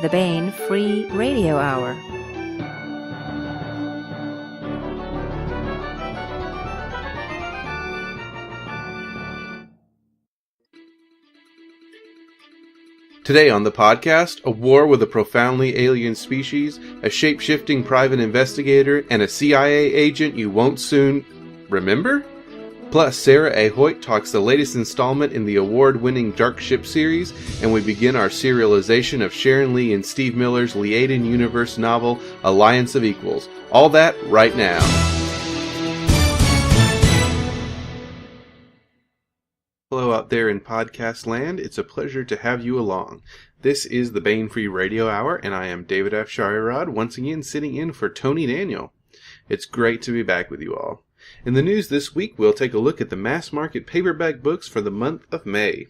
the Baen Free Radio Hour. Today on the podcast, a war with a profoundly alien species, a shape-shifting private investigator, and a CIA agent you won't soon remember? Plus, Sarah A. Hoyt talks the latest installment in the award-winning Darkship series, and we begin our serialization of Sharon Lee and Steve Miller's Liaden Universe novel, Alliance of Equals. All that right now. Hello out there in podcast land. It's a pleasure to have you along. This is the Baen Free Radio Hour, and I am David F. Sharirod, once again sitting in for Tony Daniel. It's great to be back with you all. In the news this week, we'll take a look at the mass market paperback books for the month of May.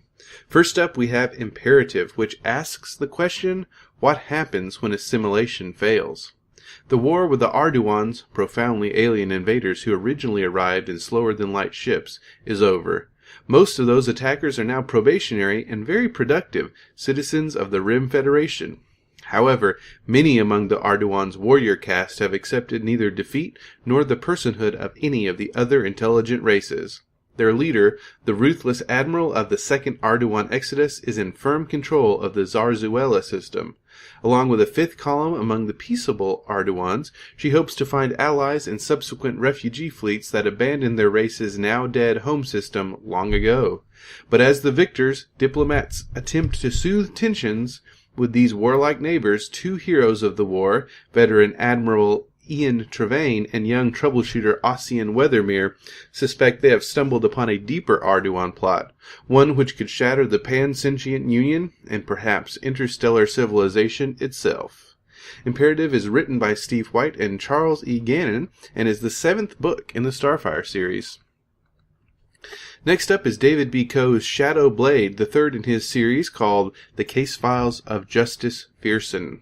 First up, we have Imperative, which asks the question, what happens when assimilation fails? The war with the Arduans, profoundly alien invaders who originally arrived in slower-than-light ships, is over. Most of those attackers are now probationary and very productive citizens of the Rim Federation. However, many among the Arduan's warrior caste have accepted neither defeat nor the personhood of any of the other intelligent races. Their leader, the ruthless admiral of the second Arduan Exodus, is in firm control of the Zarzuela system. Along with a fifth column among the peaceable Arduans, she hopes to find allies in subsequent refugee fleets that abandoned their race's now-dead home system long ago. But as the victors, diplomats attempt to soothe tensions with these warlike neighbors, two heroes of the war, veteran Admiral Ian Trevain and young troubleshooter Ossian Weathermere, suspect they have stumbled upon a deeper Arduan plot, one which could shatter the Pan-Sentient Union and perhaps interstellar civilization itself. Imperative is written by Steve White and Charles E. Gannon and is the seventh book in the Starfire series. Next up is David B. Coe's Shadow Blade, the third in his series called The Case Files of Justice Fearson.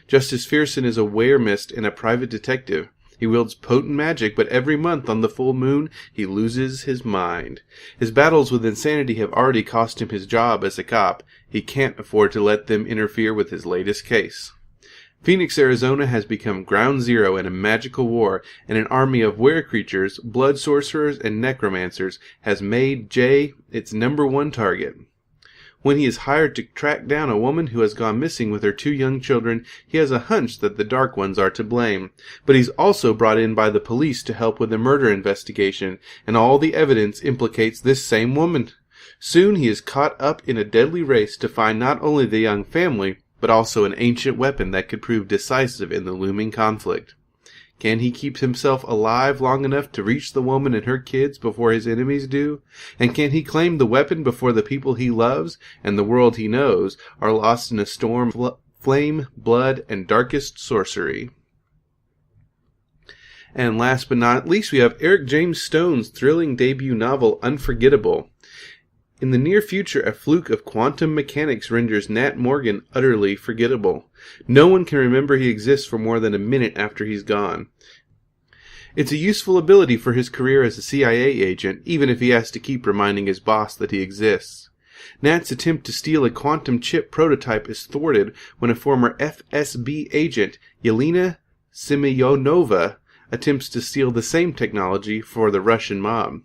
Justice Fearson is a weremist and a private detective. He wields potent magic, but every month on the full moon, he loses his mind. His battles with insanity have already cost him his job as a cop. He can't afford to let them interfere with his latest case. Phoenix, Arizona has become ground zero in a magical war, and an army of were-creatures, blood sorcerers, and necromancers has made Jay its #1 target. When he is hired to track down a woman who has gone missing with her 2 young children, he has a hunch that the Dark Ones are to blame. But he's also brought in by the police to help with the murder investigation, and all the evidence implicates this same woman. Soon he is caught up in a deadly race to find not only the young family, but also an ancient weapon that could prove decisive in the looming conflict. Can he keep himself alive long enough to reach the woman and her kids before his enemies do? And can he claim the weapon before the people he loves and the world he knows are lost in a storm of flame, blood, and darkest sorcery? And last but not least, we have Eric James Stone's thrilling debut novel, Unforgettable. In the near future, a fluke of quantum mechanics renders Nat Morgan utterly forgettable. No one can remember he exists for more than a minute after he's gone. It's a useful ability for his career as a CIA agent, even if he has to keep reminding his boss that he exists. Nat's attempt to steal a quantum chip prototype is thwarted when a former FSB agent, Yelena Semyonova, attempts to steal the same technology for the Russian mob.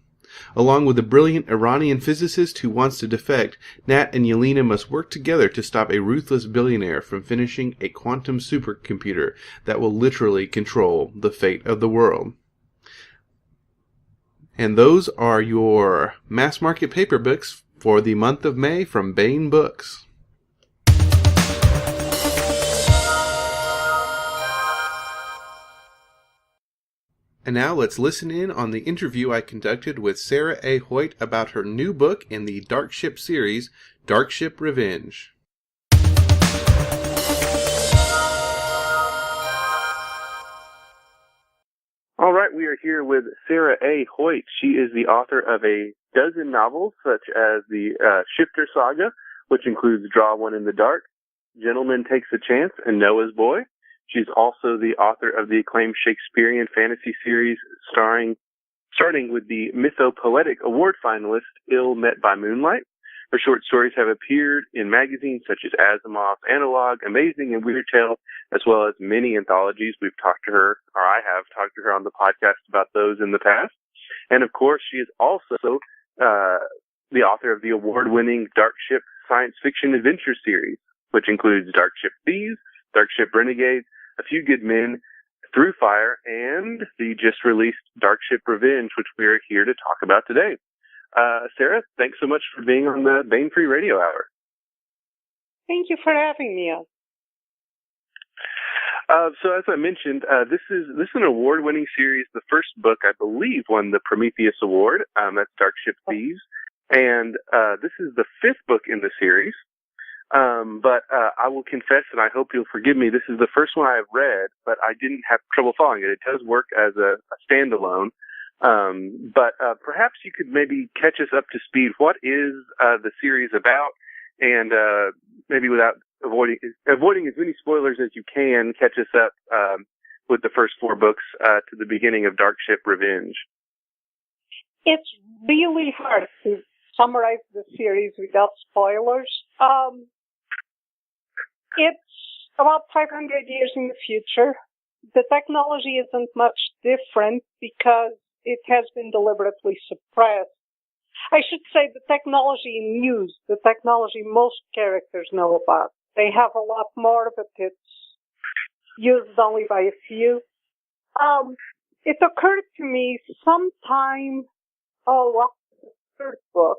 Along with a brilliant Iranian physicist who wants to defect, Nat and Yelena must work together to stop a ruthless billionaire from finishing a quantum supercomputer that will literally control the fate of the world. And those are your mass market paper books for the month of May from Baen Books. And now let's listen in on the interview I conducted with Sarah A. Hoyt about her new book in the Darkship series, Darkship Revenge. All right, we are here with Sarah A. Hoyt. She is the author of a dozen novels, such as the Shifter Saga, which includes Draw One in the Dark, Gentleman Takes a Chance, and Noah's Boy. She's also the author of the acclaimed Shakespearean fantasy series starting with the Mythopoetic Award finalist Ill Met by Moonlight. Her short stories have appeared in magazines such as Asimov, Analog, Amazing, and Weird Tale, as well as many anthologies. We've talked to her, or I have talked to her on the podcast about those in the past. And of course, she is also the author of the award-winning Darkship science fiction adventure series, which includes Darkship Thieves, Darkship Renegades, A Few Good Men, Through Fire, and the just released Darkship Revenge, which we are here to talk about today. Sarah, thanks so much for being on the Baen Free Radio Hour. Thank you for having me on. So as I mentioned, this is an award-winning series. The first book, I believe, won the Prometheus Award. That's Darkship Thieves. And this is the fifth book in the series. But I will confess, and I hope you'll forgive me, this is the first one I have read, but I didn't have trouble following it. It does work as a standalone. But perhaps you could maybe catch us up to speed. What is the series about? And maybe without avoiding as many spoilers as you can, catch us up with the first four books to the beginning of Darkship Revenge. It's really hard to summarize the series without spoilers. It's about 500 years in the future. The technology isn't much different because it has been deliberately suppressed. I should say the technology in use, the technology most characters know about. They have a lot more, but it's used only by a few. It occurred to me sometime, after the third book,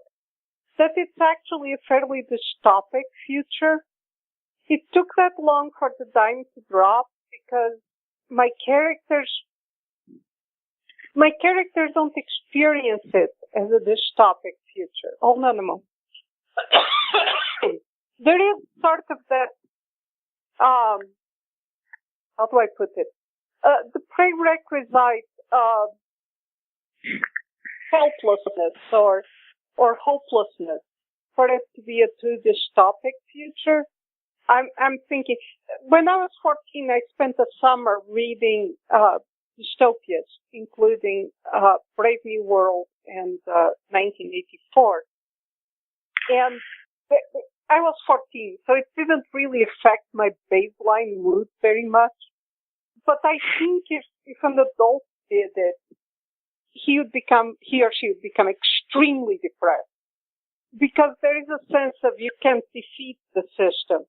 that it's actually a fairly dystopic future. It took that long for the dime to drop because my characters don't experience it as a dystopic future. Oh, no. There is sort of that, how do I put it? The prerequisite of helplessness or hopelessness for it to be a too dystopic future. I'm thinking, when I was 14, I spent the summer reading dystopias, including Brave New World and 1984. And I was 14, so it didn't really affect my baseline mood very much. But I think if an adult did it, he or she would become extremely depressed. Because there is a sense of you can't defeat the system.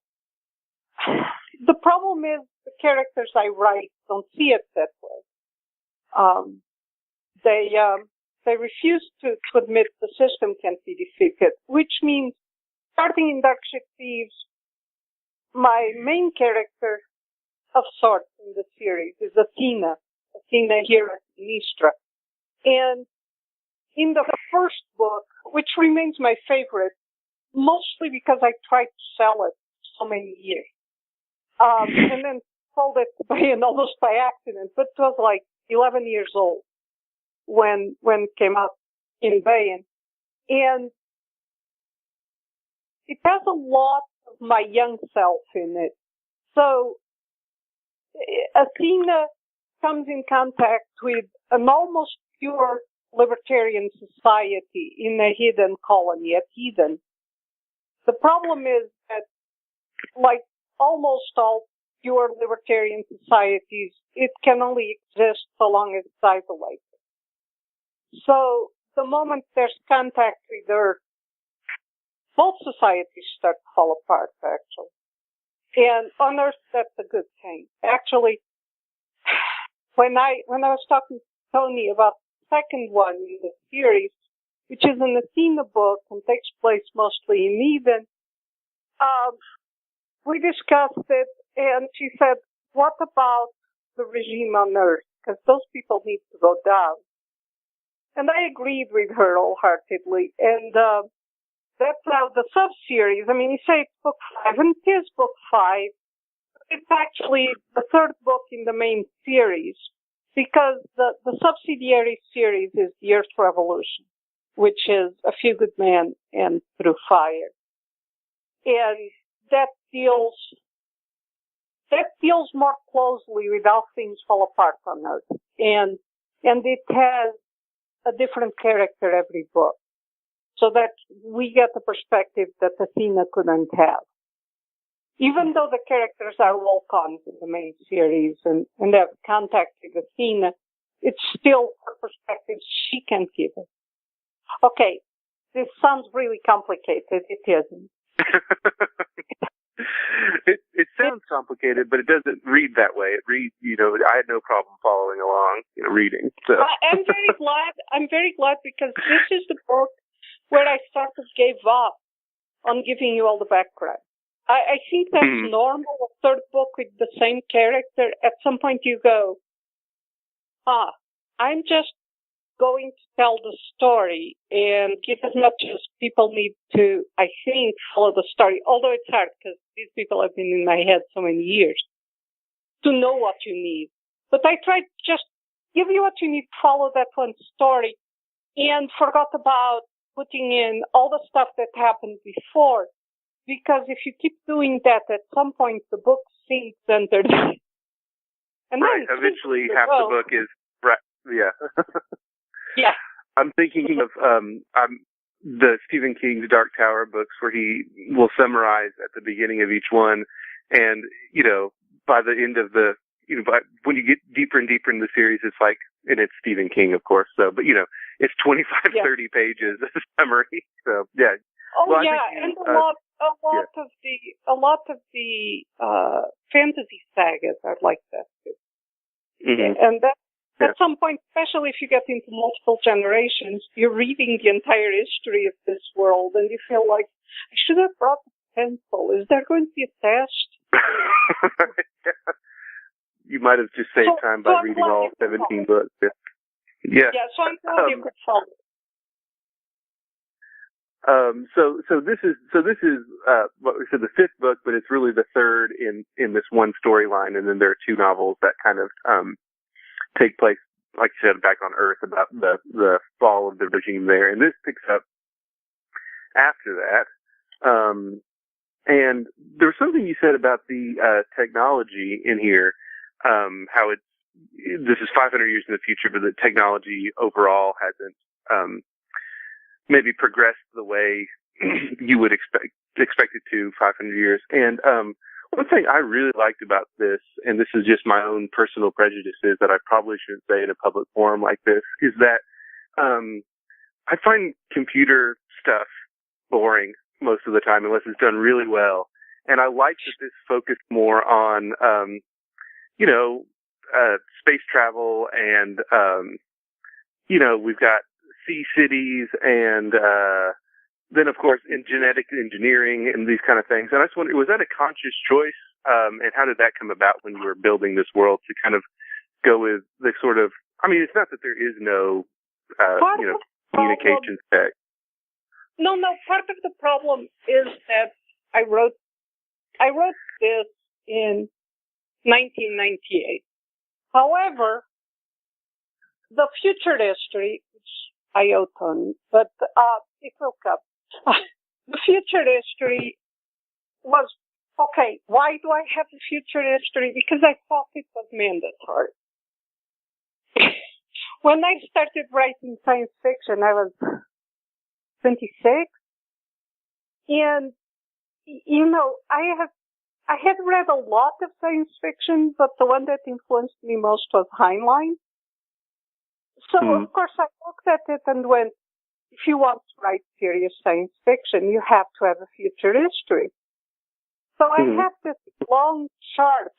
The problem is the characters I write don't see it that way. They refuse to admit the system can't be defeated, which means, starting in Darkship Thieves, my main character of sorts in the series is Athena here at Nistra. And in the first book, which remains my favorite, mostly because I tried to sell it so many years, and then sold it to Baen almost by accident, but it was like 11 years old when it came out in Baen. And it has a lot of my young self in it. So Athena comes in contact with an almost pure libertarian society in a hidden colony at Eden. The problem is that, like almost all pure libertarian societies, it can only exist so long as it's isolated. So the moment there's contact with Earth, both societies start to fall apart, actually. And on Earth, that's a good thing. Actually, when I was talking to Tony about the second one in the series, which is an Athena book and takes place mostly in Eden, we discussed it, and she said, what about the regime on Earth? Because those people need to go down. And I agreed with her wholeheartedly. And that's how the sub-series, you say it's book 5, and it is book 5. It's actually the third book in the main series, because the subsidiary series is the Earth Revolution, which is A Few Good Men and Through Fire. And that deals more closely with how things fall apart on Earth. And it has a different character every book. so that we get the perspective that Athena couldn't have. Even though the characters are walk-ons in the main series and have contact with Athena, it's still her perspective she can give it. Okay, this sounds really complicated. It isn't. It sounds complicated, but it doesn't read that way. It reads, I had no problem following along, reading. So. I'm very glad because this is the book where I sort of gave up on giving you all the background. I think that's normal. A third book with the same character, at some point you go, I'm just going to tell the story, and give as much as people need to, I think, follow the story, although it's hard because these people have been in my head so many years, to know what you need. But I tried just give you what you need, follow that one story, and forgot about putting in all the stuff that happened before, because if you keep doing that, at some point the book sinks under the... And right, eventually half the book is... Right, yeah. Yeah. I'm thinking of the Stephen King's Dark Tower books where he will summarize at the beginning of each one, and, by the end of the, when you get deeper and deeper in the series, it's like, and it's Stephen King, of course, so, but, it's 25, 30 pages of summary, so, yeah. Oh, well, yeah, and a lot of the fantasy sagas are like that, too. Mm-hmm. And that, at some point, especially if you get into multiple generations, you're reading the entire history of this world, and you feel like, I should have brought a pencil. Is there going to be a test? You might have just saved time by reading all 17 books. Yeah. Yeah, so I'm glad you could follow. So this is what we said, the fifth book, but it's really the third in this one storyline, and then there are two novels that kind of take place, like you said, back on Earth, about the fall of the regime there. And this picks up after that. And there was something you said about the technology in here, how this is 500 years in the future, but the technology overall hasn't maybe progressed the way you would expect it to 500 years. And one thing I really liked about this, and this is just my own personal prejudices that I probably shouldn't say in a public forum like this, is that I find computer stuff boring most of the time unless it's done really well. And I like that this focused more on, space travel and, we've got sea cities and then, of course, in genetic engineering and these kind of things. And I just wonder, was that a conscious choice? And how did that come about when you were building this world to kind of go with the sort of, it's not that there is no, communications tech. No, part of the problem is that I wrote this in 1998. However, the future history, which I owe Tony, but it will come. The future history was, okay, why do I have the future history? Because I thought it was mandatory. When I started writing science fiction, I was 26. And, I had read a lot of science fiction, but the one that influenced me most was Heinlein. So, of course, I looked at it and went, if you want to write serious science fiction, you have to have a future history. So I have this long chart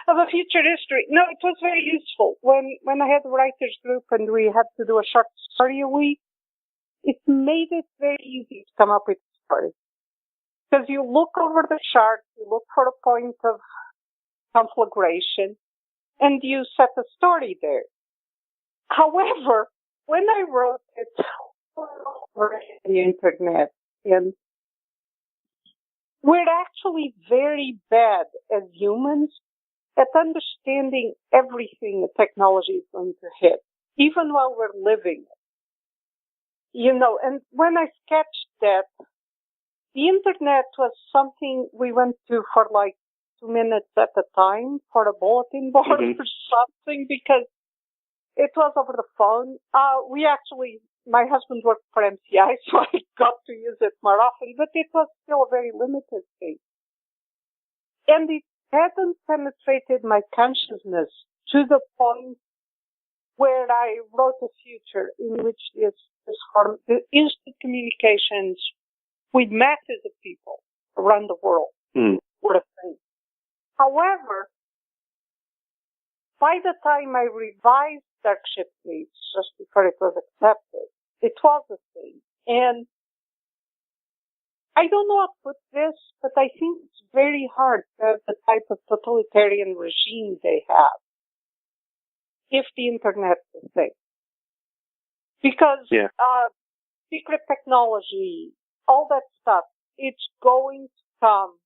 of a future history. No, it was very useful. When I had a writer's group and we had to do a short story a week, it made it very easy to come up with stories. Because you look over the chart, you look for a point of conflagration, and you set a story there. However, when I wrote it over the internet, and we're actually very bad as humans at understanding everything the technology is going to hit, even while we're living it. And when I sketched that, the internet was something we went to for like 2 minutes at a time for a bulletin board or something, because it was over the phone. We actually my husband worked for MCI, so I got to use it more often, but it was still a very limited thing. And it hadn't penetrated my consciousness to the point where I wrote a future in which this instant communications with masses of people around the world were a thing. However, by the time I revised Darkship Revenge, just before it was accepted, it was a thing. And I don't know how to put this, but I think it's very hard to have the type of totalitarian regime they have if the Internet's a thing. Because secret technology, all that stuff, it's going to come.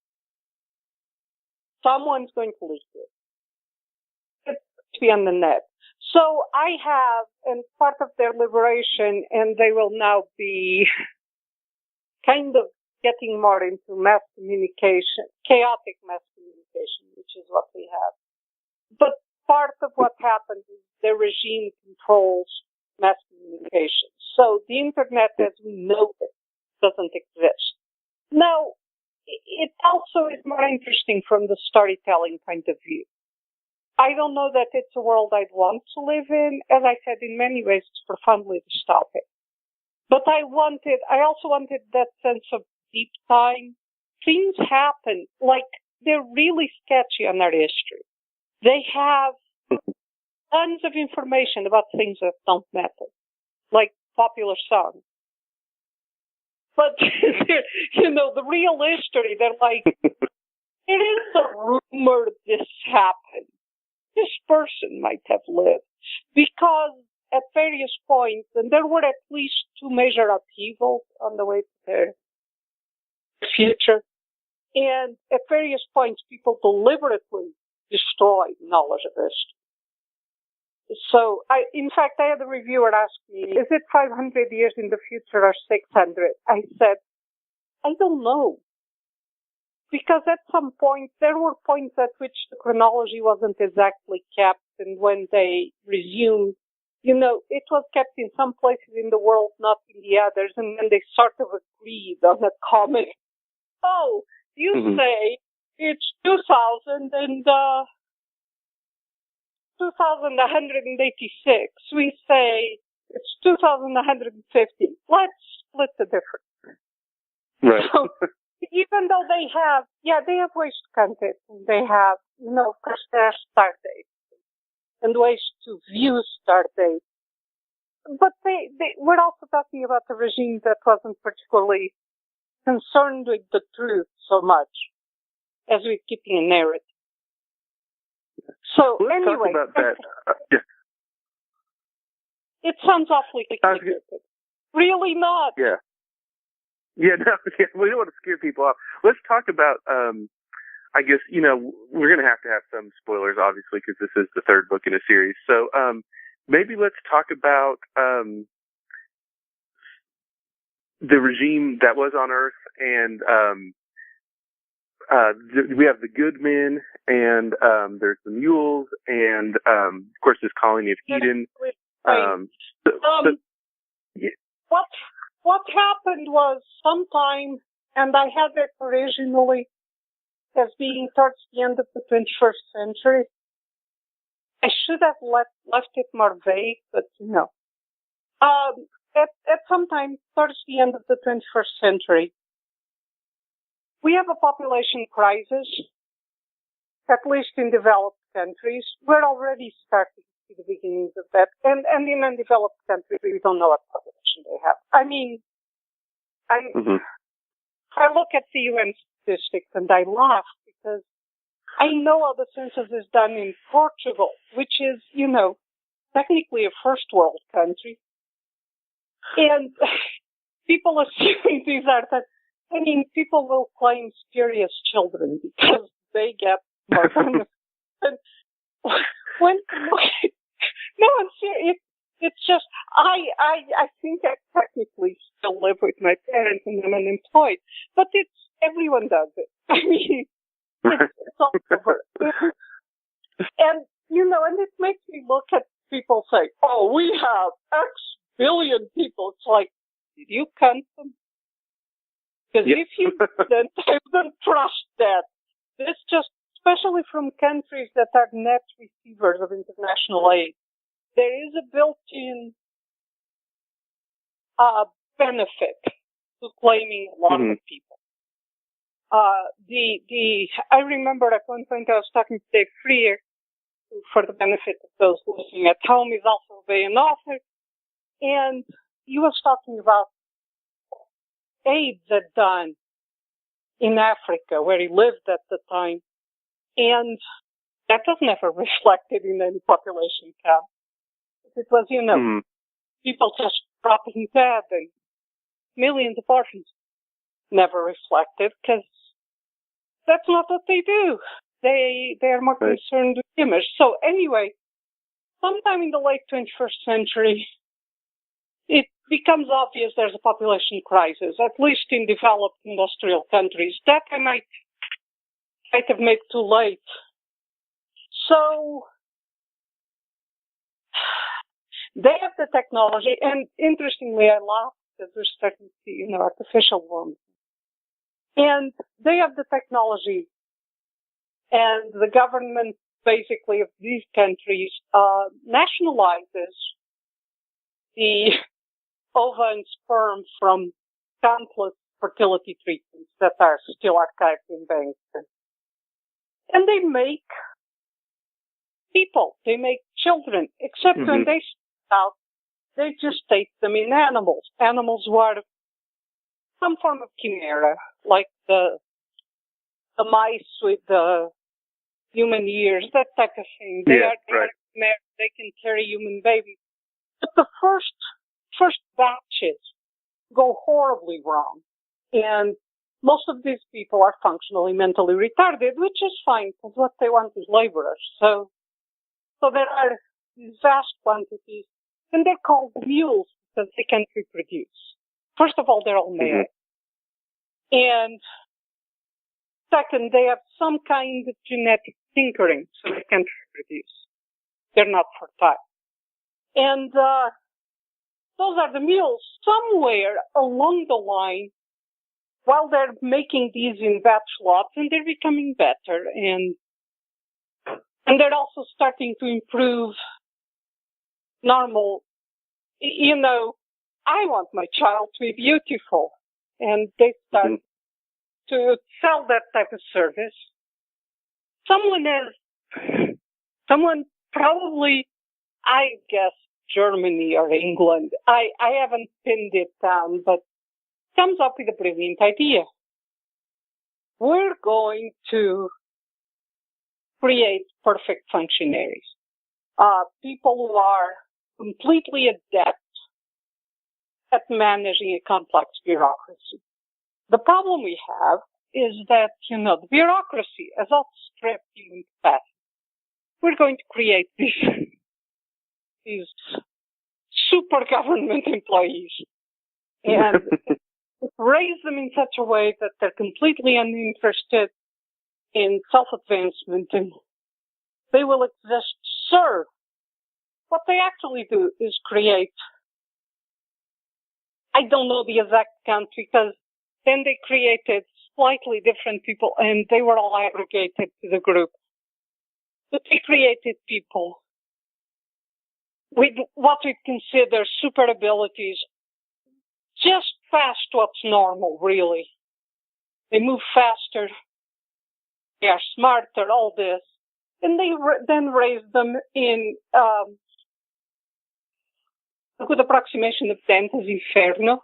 Someone's going to leak it. It's to be on the net. So I have, and part of their liberation, and they will now be kind of getting more into mass communication, chaotic mass communication, which is what we have. But part of what happens is the regime controls mass communication. So the Internet as we know it doesn't exist. Now, it also is more interesting from the storytelling point of view. I don't know that it's a world I'd want to live in. As I said, in many ways, it's profoundly dystopic. But I also wanted that sense of deep time. Things happen, like, they're really sketchy on our history. They have tons of information about things that don't matter, like popular songs. But, the real history, they're like, it is a rumor this happened. This person might have lived. Because at various points, and there were at least two major upheavals on the way to their future, and at various points, people deliberately destroyed knowledge of history. So, in fact, I had a reviewer ask me, is it 500 years in the future or 600? I said, I don't know. Because at some point, there were points at which the chronology wasn't exactly kept, and when they resumed, it was kept in some places in the world, not in the others, and then they sort of agreed on a common, say it's 2186. We say it's 2150. Let's split the difference. Right. So, even though they have ways to count it. They have, of course, there are start dates and ways to view start dates. But we're also talking about a regime that wasn't particularly concerned with the truth so much as with keeping a narrative. So let's anyway, talk about that. It sounds awfully complicated. Really not. Yeah. Yeah, no, we don't want to scare people off. Let's talk about, I guess, we're going to have some spoilers, obviously, because this is the third book in a series. So maybe let's talk about the regime that was on Earth, and we have the good men, and there's the mules, and, of course, this colony of Eden. What happened was sometime, and I had it originally as being towards the end of the 21st century. I should have left it more vague, but at some time towards the end of the 21st century, we have a population crisis, at least in developed countries. We're already starting to see the beginnings of that. And in undeveloped countries, we don't know what population they have. I mean, I look at the UN statistics and I laugh because I know how the census is done in Portugal, which is, technically a first world country. And people assume these are that. I mean, people will claim spurious children because they get more than when no, I'm serious. It's just I think I technically still live with my parents and I'm unemployed, but everyone does it. I mean, it's all over. And and it makes me look at people say, "Oh, we have X billion people you can't. Because Yep. if you didn't, I wouldn't trust that. This just, especially from countries that are net receivers of international aid, there is a built-in benefit to claiming a lot of people. I remember at one point I was talking to Dave Freer, who, for the benefit of those listening at home, is also a Baen author, and he was talking about aid that done in Africa, where he lived at the time, and that was never reflected in any population count. It was, people just dropping dead and millions of orphans. Never reflected, because that's not what they do. They are more concerned with image. So anyway, sometime in the late 21st century, it becomes obvious there's a population crisis, at least in developed industrial countries. That I might have made too late. So they have the technology, and interestingly, I laugh because we're starting to see, artificial ones. And they have the technology, and the government, basically, of these countries nationalizes the ova and sperm from countless fertility treatments that are still archived in banks. And they make people, they make children, except when they start out, they just take them in animals. Animals who are some form of chimera, like the mice with the human ears, that type of thing. They can carry human babies. But the first batches go horribly wrong. And most of these people are functionally mentally retarded, which is fine, because what they want is laborers. So there are these vast quantities, and they're called mules because they can't reproduce. First of all, they're all male. And second, they have some kind of genetic tinkering, so they can't reproduce. They're not fertile. And those are the mules. Somewhere along the line, while they're making these in batch lots, and they're becoming better, and they're also starting to improve normal, I want my child to be beautiful. And they start to sell that type of service. Someone probably, I guess, Germany or England, I haven't pinned it down, but comes up with a brilliant idea. We're going to create perfect functionaries. People who are completely adept at managing a complex bureaucracy. The problem we have is that, the bureaucracy has outstripped human capacity. We're going to create these super government employees and raise them in such a way that they're completely uninterested in self-advancement, and they will exist to serve. What they actually do is create, I don't know the exact count, because then they created slightly different people and they were all aggregated to the group. But they created people with what we consider super abilities, just past what's normal, really. They move faster, they are smarter, all this. And they then raise them in a good approximation of Dante's Inferno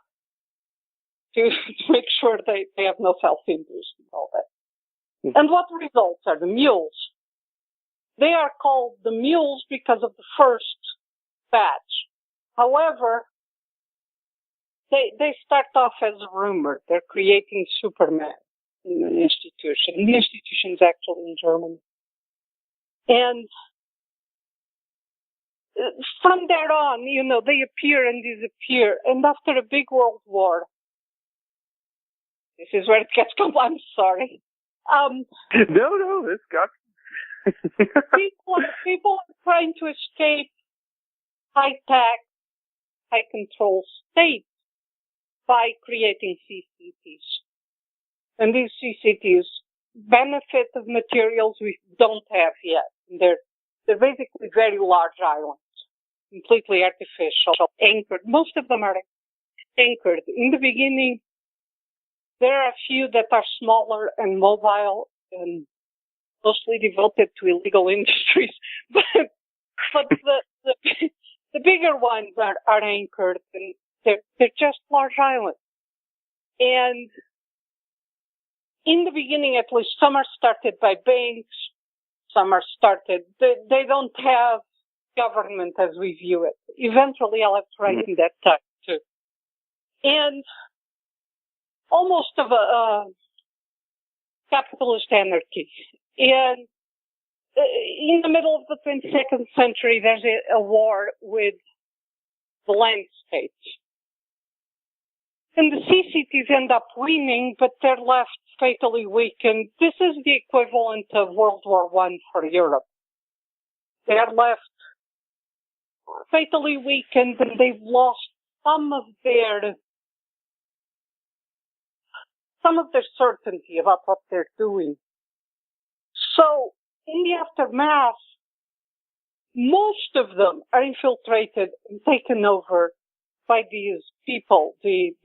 to make sure they have no self-interest and all that. And what results are the mules. They are called the mules because of the first batch. However, they start off as a rumor. They're creating Superman in an institution. The institution is actually in Germany. And from there on, they appear and disappear. And after a big world war, this is where it gets complex. I'm sorry. No, it's got people are trying to escape high-tech, high-control states. by creating CCTs. And these CCTs benefit of materials we don't have yet. They're basically very large islands, completely artificial, anchored. Most of them are anchored. In the beginning, there are a few that are smaller and mobile and mostly devoted to illegal industries, but the bigger ones are anchored, and they're just large islands. And in the beginning, at least, some are started by banks, some are started, they don't have government as we view it. Eventually, I'll have to write in that time, too. And almost of a capitalist anarchy. And in the middle of the 22nd century, there's a war with the land states. And the CCTs end up winning, but they're left fatally weakened. This is the equivalent of World War I for Europe. They're left fatally weakened, and they've lost some of their certainty about what they're doing. So, in the aftermath, most of them are infiltrated and taken over by these people, the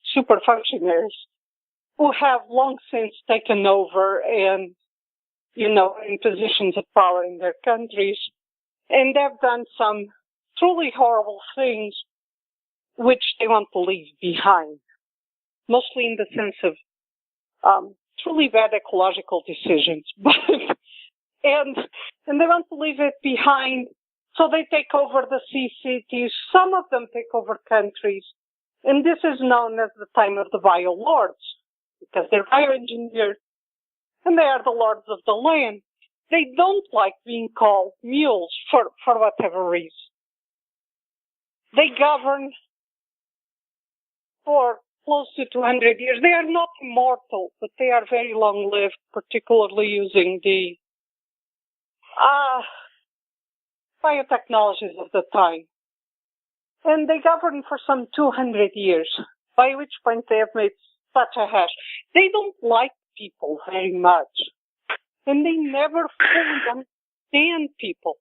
super functionaries, who have long since taken over and, in positions of power in their countries. And they've done some truly horrible things which they want to leave behind, mostly in the sense of truly bad ecological decisions. and they want to leave it behind, so they take over the CCTs. Some of them take over countries, and this is known as the time of the biolords, because they're bioengineered, and they are the lords of the land. They don't like being called mules for whatever reason. They govern for close to 200 years. They are not immortal, but they are very long-lived, particularly using the biotechnologies of the time. And they govern for some 200 years, by which point they have made such a hash. They don't like people very much, and they never fully understand people.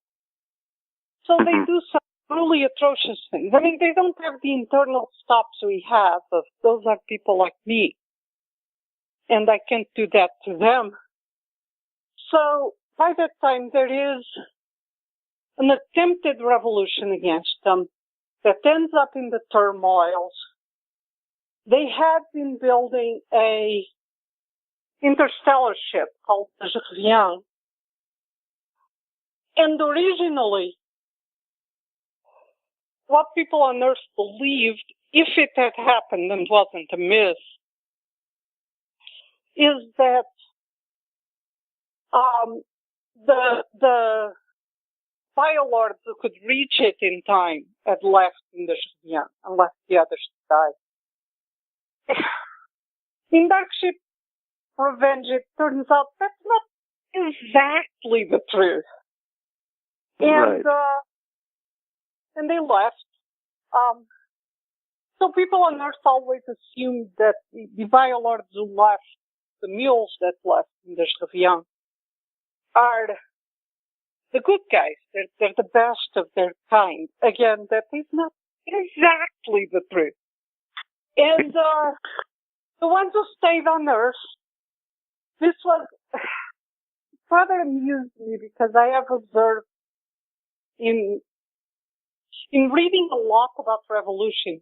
So they do some really atrocious things. I mean, they don't have the internal stops we have of those are people like me, and I can't do that to them. So by that time, there is an attempted revolution against them that ends up in the turmoils. They had been building a interstellar ship called the Sharon. And originally, what people on Earth believed, if it had happened and wasn't a myth, is that the biolords who could reach it in time had left in the Sharon and left the others to die. In Darkship Revenge, it turns out that's not exactly the truth. And, right. And they left. So people on Earth always assumed that the biolords who left, the mules that left in the Sharon, are the good guys. They're the best of their kind. Again, that is not exactly the truth. And the ones who stayed on Earth, this was rather amused me because I have observed in reading a lot about revolution,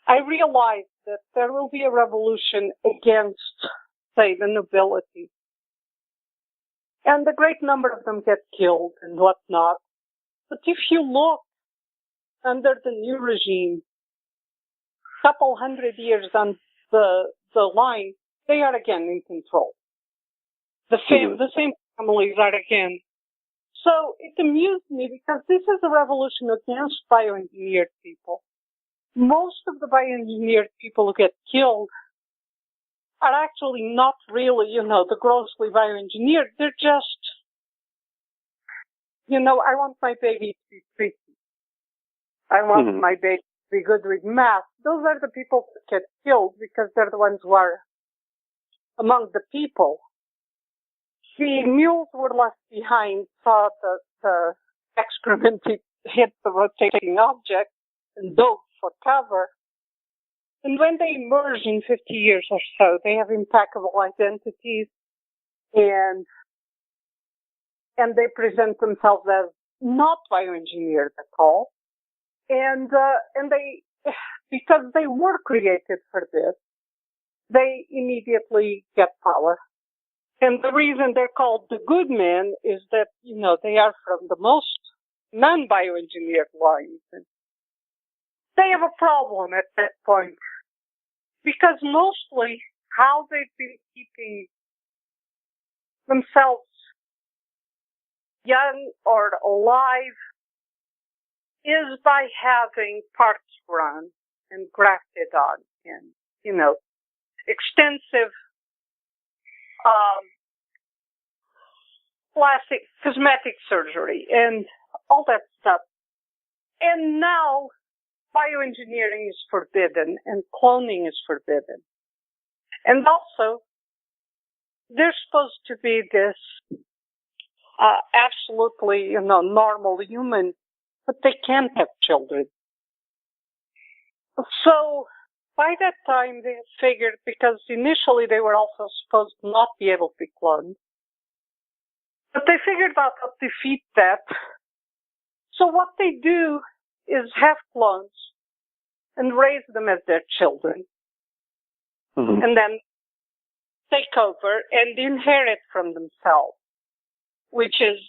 I realized that there will be a revolution against, say, the nobility. And a great number of them get killed and whatnot. But if you look under the new regime, a couple hundred years on the line, they are again in control. The same families are again. So it amused me because this is a revolution against bioengineered people. Most of the bioengineered people who get killed are actually not really, the grossly bioengineered. They're just, I want my baby to be pretty. I want my baby be good with math, those are the people who get killed because they're the ones who are among the people. The mules were left behind, saw the excrement hit the rotating object, and dove for cover. And when they emerge in 50 years or so, they have impeccable identities, and they present themselves as not bioengineered at all. And they, because they were created for this, they immediately get power. And the reason they're called the good men is that, they are from the most non-bioengineered lines. And they have a problem at that point because mostly how they've been keeping themselves young or alive is by having parts run and grafted on and, extensive plastic cosmetic surgery and all that stuff. And now bioengineering is forbidden and cloning is forbidden. And also, they're supposed to be this absolutely, normal human, but they can't have children. So by that time, they figured, because initially they were also supposed to not be able to be cloned, but they figured out how to defeat that. So what they do is have clones and raise them as their children, and then take over and inherit from themselves, which is,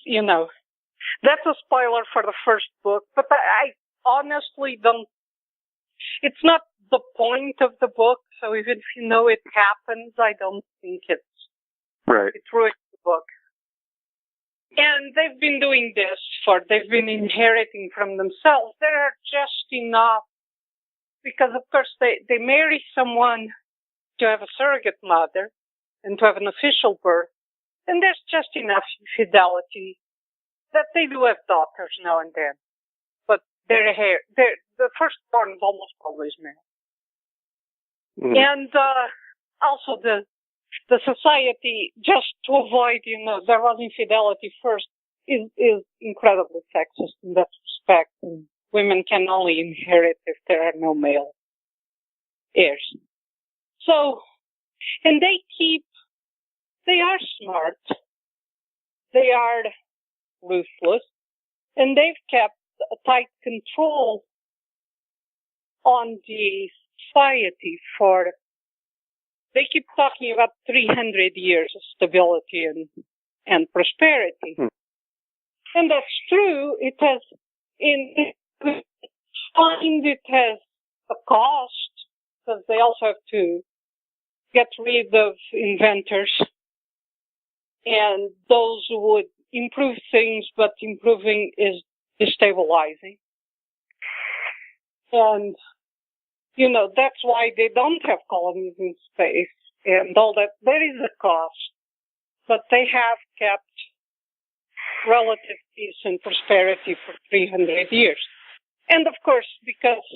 that's a spoiler for the first book, but I honestly don't, it's not the point of the book, so even if it happens, I don't think it ruins the book. And they've been doing this they've been inheriting from themselves. There are just enough, because of course they marry someone to have a surrogate mother and to have an official birth, and there's just enough infidelity that they do have daughters now and then. But the firstborn is almost always male. And also the society, just to avoid, there was infidelity first, is incredibly sexist in that respect. And women can only inherit if there are no male heirs. So, and they are smart, they are ruthless, and they've kept a tight control on the society they keep talking about 300 years of stability and prosperity. And that's true. It has, it has a cost, because they also have to get rid of inventors and those who would improve things, but improving is destabilizing. And, that's why they don't have colonies in space and all that. There is a cost, but they have kept relative peace and prosperity for 300 years. And of course, because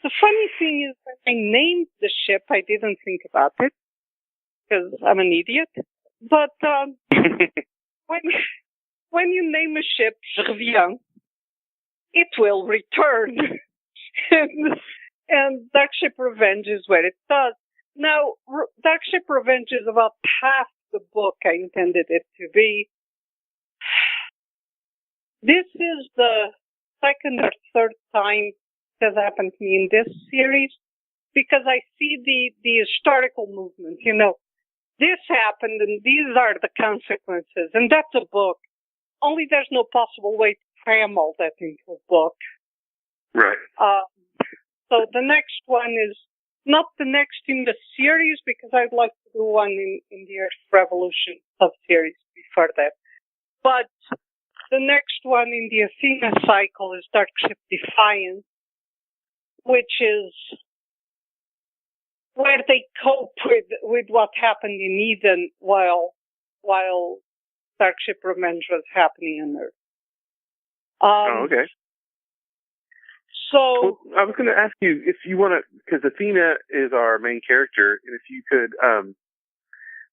the funny thing is that I named the ship, I didn't think about it, because I'm an idiot. But when you name a ship Revient, it will return. And Darkship Revenge is where it does. Now, Darkship Revenge is about half the book I intended it to be. This is the second or third time it has happened to me in this series, because I see the historical movement. This happened and these are the consequences. And that's a book. Only there's no possible way to cram all that into a book. Right. So the next one is not the next in the series, because I'd like to do one in the Earth Revolution sub-series before that. But the next one in the Athena cycle is Darkship Defiance, which is where they cope with what happened in Eden while Darkship Revenge was happening on Earth. Okay. So well, I was going to ask you if you want to, because Athena is our main character, and if you could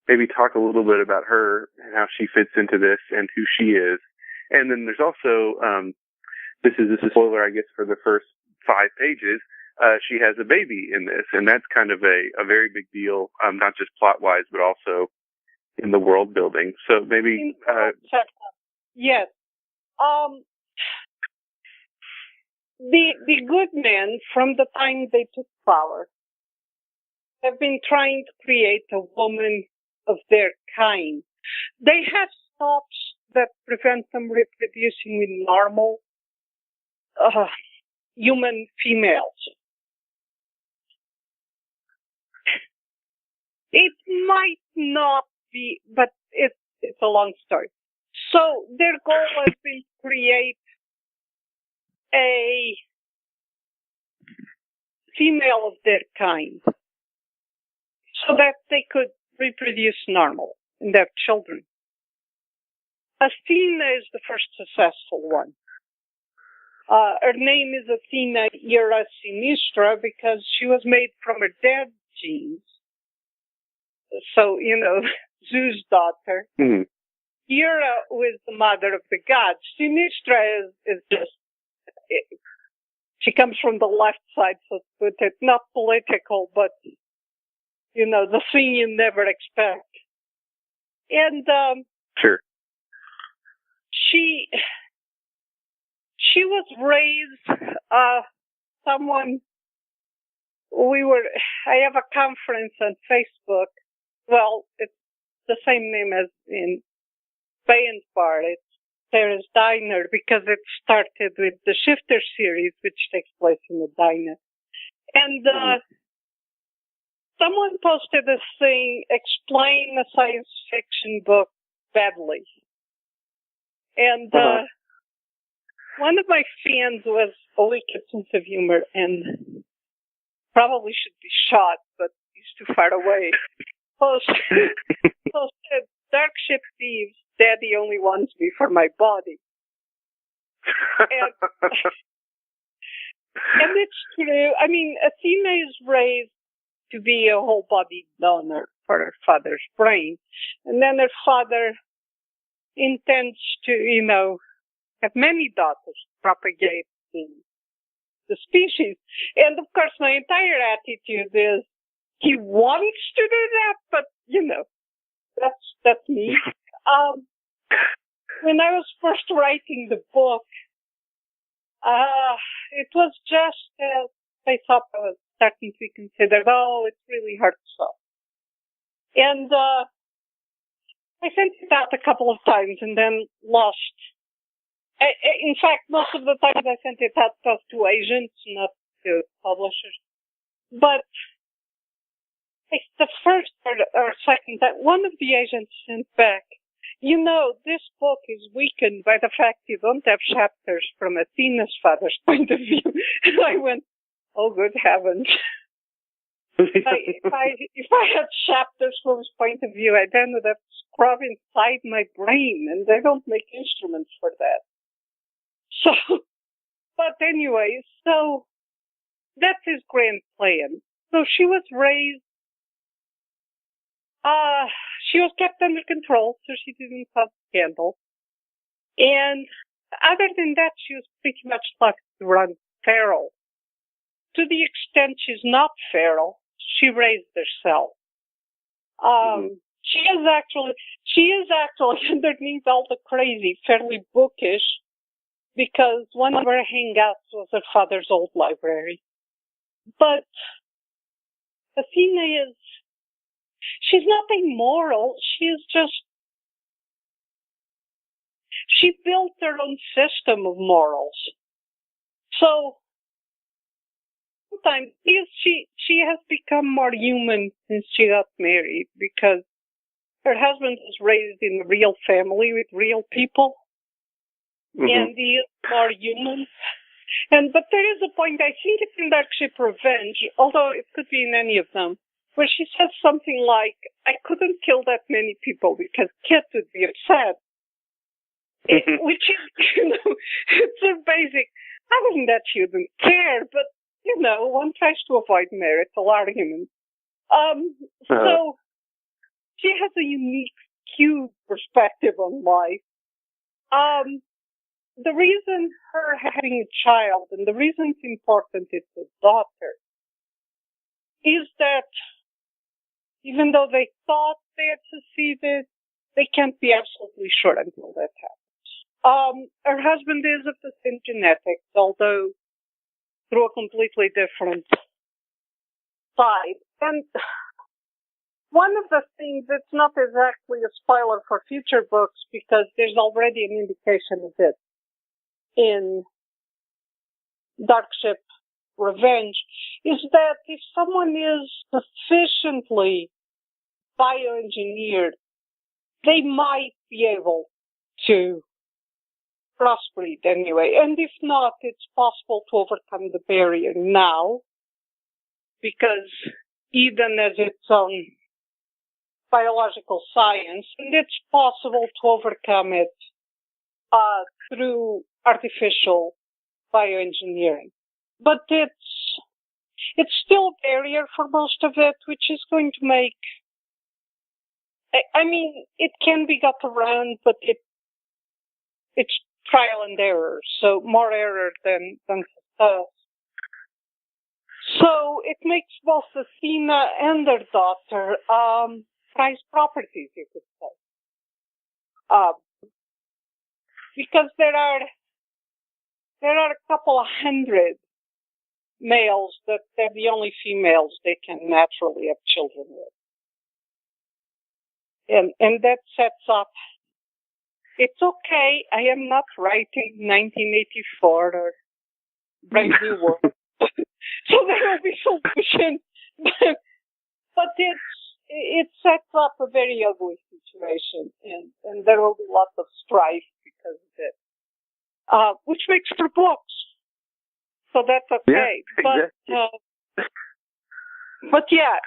maybe talk a little bit about her and how she fits into this and who she is. And then there's also, this is a spoiler, I guess, for the first 5 pages. She has a baby in this, and that's kind of a very big deal, not just plot-wise, but also in the world building. So maybe... yes. The good men, from the time they took power, have been trying to create a woman of their kind. They have stops that prevent them reproducing with normal human females. It might not be, but it's a long story. So their goal has been to create a female of their kind so that they could reproduce normal and have children. Athena is the first successful one. Her name is Athena Ira Sinistra because she was made from her dad's genes. So, Zeus' daughter. Mm-hmm. Ira was the mother of the gods. Sinistra is just, she comes from the left side, so to put it, not political, but, the thing you never expect. And, sure. She was raised, I have a conference on Facebook. Well, it's the same name as in Baen's part. It's Sarah's Diner because it started with the Shifter series, which takes place in the diner. And someone posted this thing, explain a science fiction book badly. And one of my fans was a wicked sense of humor and probably should be shot, but he's too far away. Posted Darkship Thieves, Daddy only wants me for my body. And it's true. I mean, Athena is raised to be a whole-body donor for her father's brain. And then her father intends to, have many daughters propagate the species. And, of course, my entire attitude is he wants to do that, but, that's me. When I was first writing the book, it was just as I thought I was starting to be considered, it's really hard to solve. And I sent it out a couple of times and then lost. In fact, most of the times I sent it out to agents, not to publishers. But it's the first or second time one of the agents sent back, this book is weakened by the fact you don't have chapters from Athena's father's point of view. And I went, oh, good heavens. If I had chapters from his point of view, I'd ended up scrub inside my brain, and they don't make instruments for that. So, but anyway, so that's his grand plan. So she was raised, she was kept under control, so she didn't cause scandal. And other than that, she was pretty much left to run feral. To the extent she's not feral, she raised herself. She is actually underneath all the crazy, fairly bookish, because one of her hangouts was her father's old library. But Athena she's not immoral, she built her own system of morals. So, sometimes she has become more human since she got married because her husband was raised in a real family with real people, and he is more human. But there is a point, I think it's in Darkship Revenge, although it could be in any of them, where she says something like, I couldn't kill that many people because Kit would be upset. Which is, it's a basic, I think that she didn't care, but, one tries to avoid marital arguments. So she has a unique, skewed perspective on life. The reason her having a child, and the reason it's important it's a daughter, is that even though they thought they had succeeded, they can't be absolutely sure until that happens. Her husband is of the same genetics, although through a completely different side. And one of the things, it's not exactly a spoiler for future books because there's already an indication of it in Darkship Revenge, is that if someone is sufficiently bioengineered, they might be able to crossbreed anyway. And if not, it's possible to overcome the barrier now because Eden has its own biological science, and it's possible to overcome it through artificial bioengineering. But it's still a barrier for most of it, which is going to make, it can be got around, but it's trial and error, so more error than success. So it makes both Athena and her daughter prized properties, you could say. Because there are a couple of hundred males that they're the only females they can naturally have children with. And that sets up, it's okay, I am not writing 1984 or Brave New World. So there will be solutions. But it sets up a very ugly situation, and there will be lots of strife because of it, which makes for books. So that's okay. Yeah, exactly. But yeah,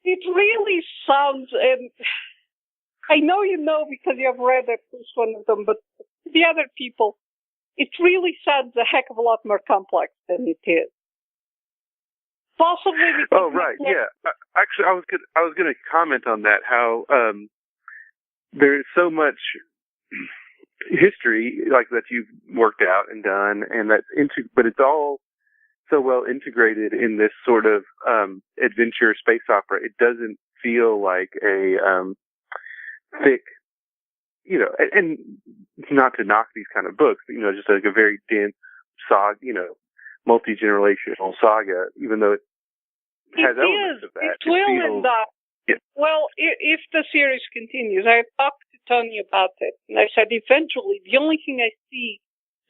it really sounds, and I know you know because you have read at least one of them, but the other people, it really sounds a heck of a lot more complex than it is. Possibly because... Oh, right, yeah. Actually, I was going to comment on that, how there's so much history like that you've worked out and done, and but it's all so well integrated in this sort of adventure space opera. It doesn't feel like a thick, and not to knock these kind of books, but, just like a very dense saga, multi-generational saga, even though it has elements of that. It will end up. Yeah. Well, if the series continues, I talked to Tony about it, and I said eventually the only thing I see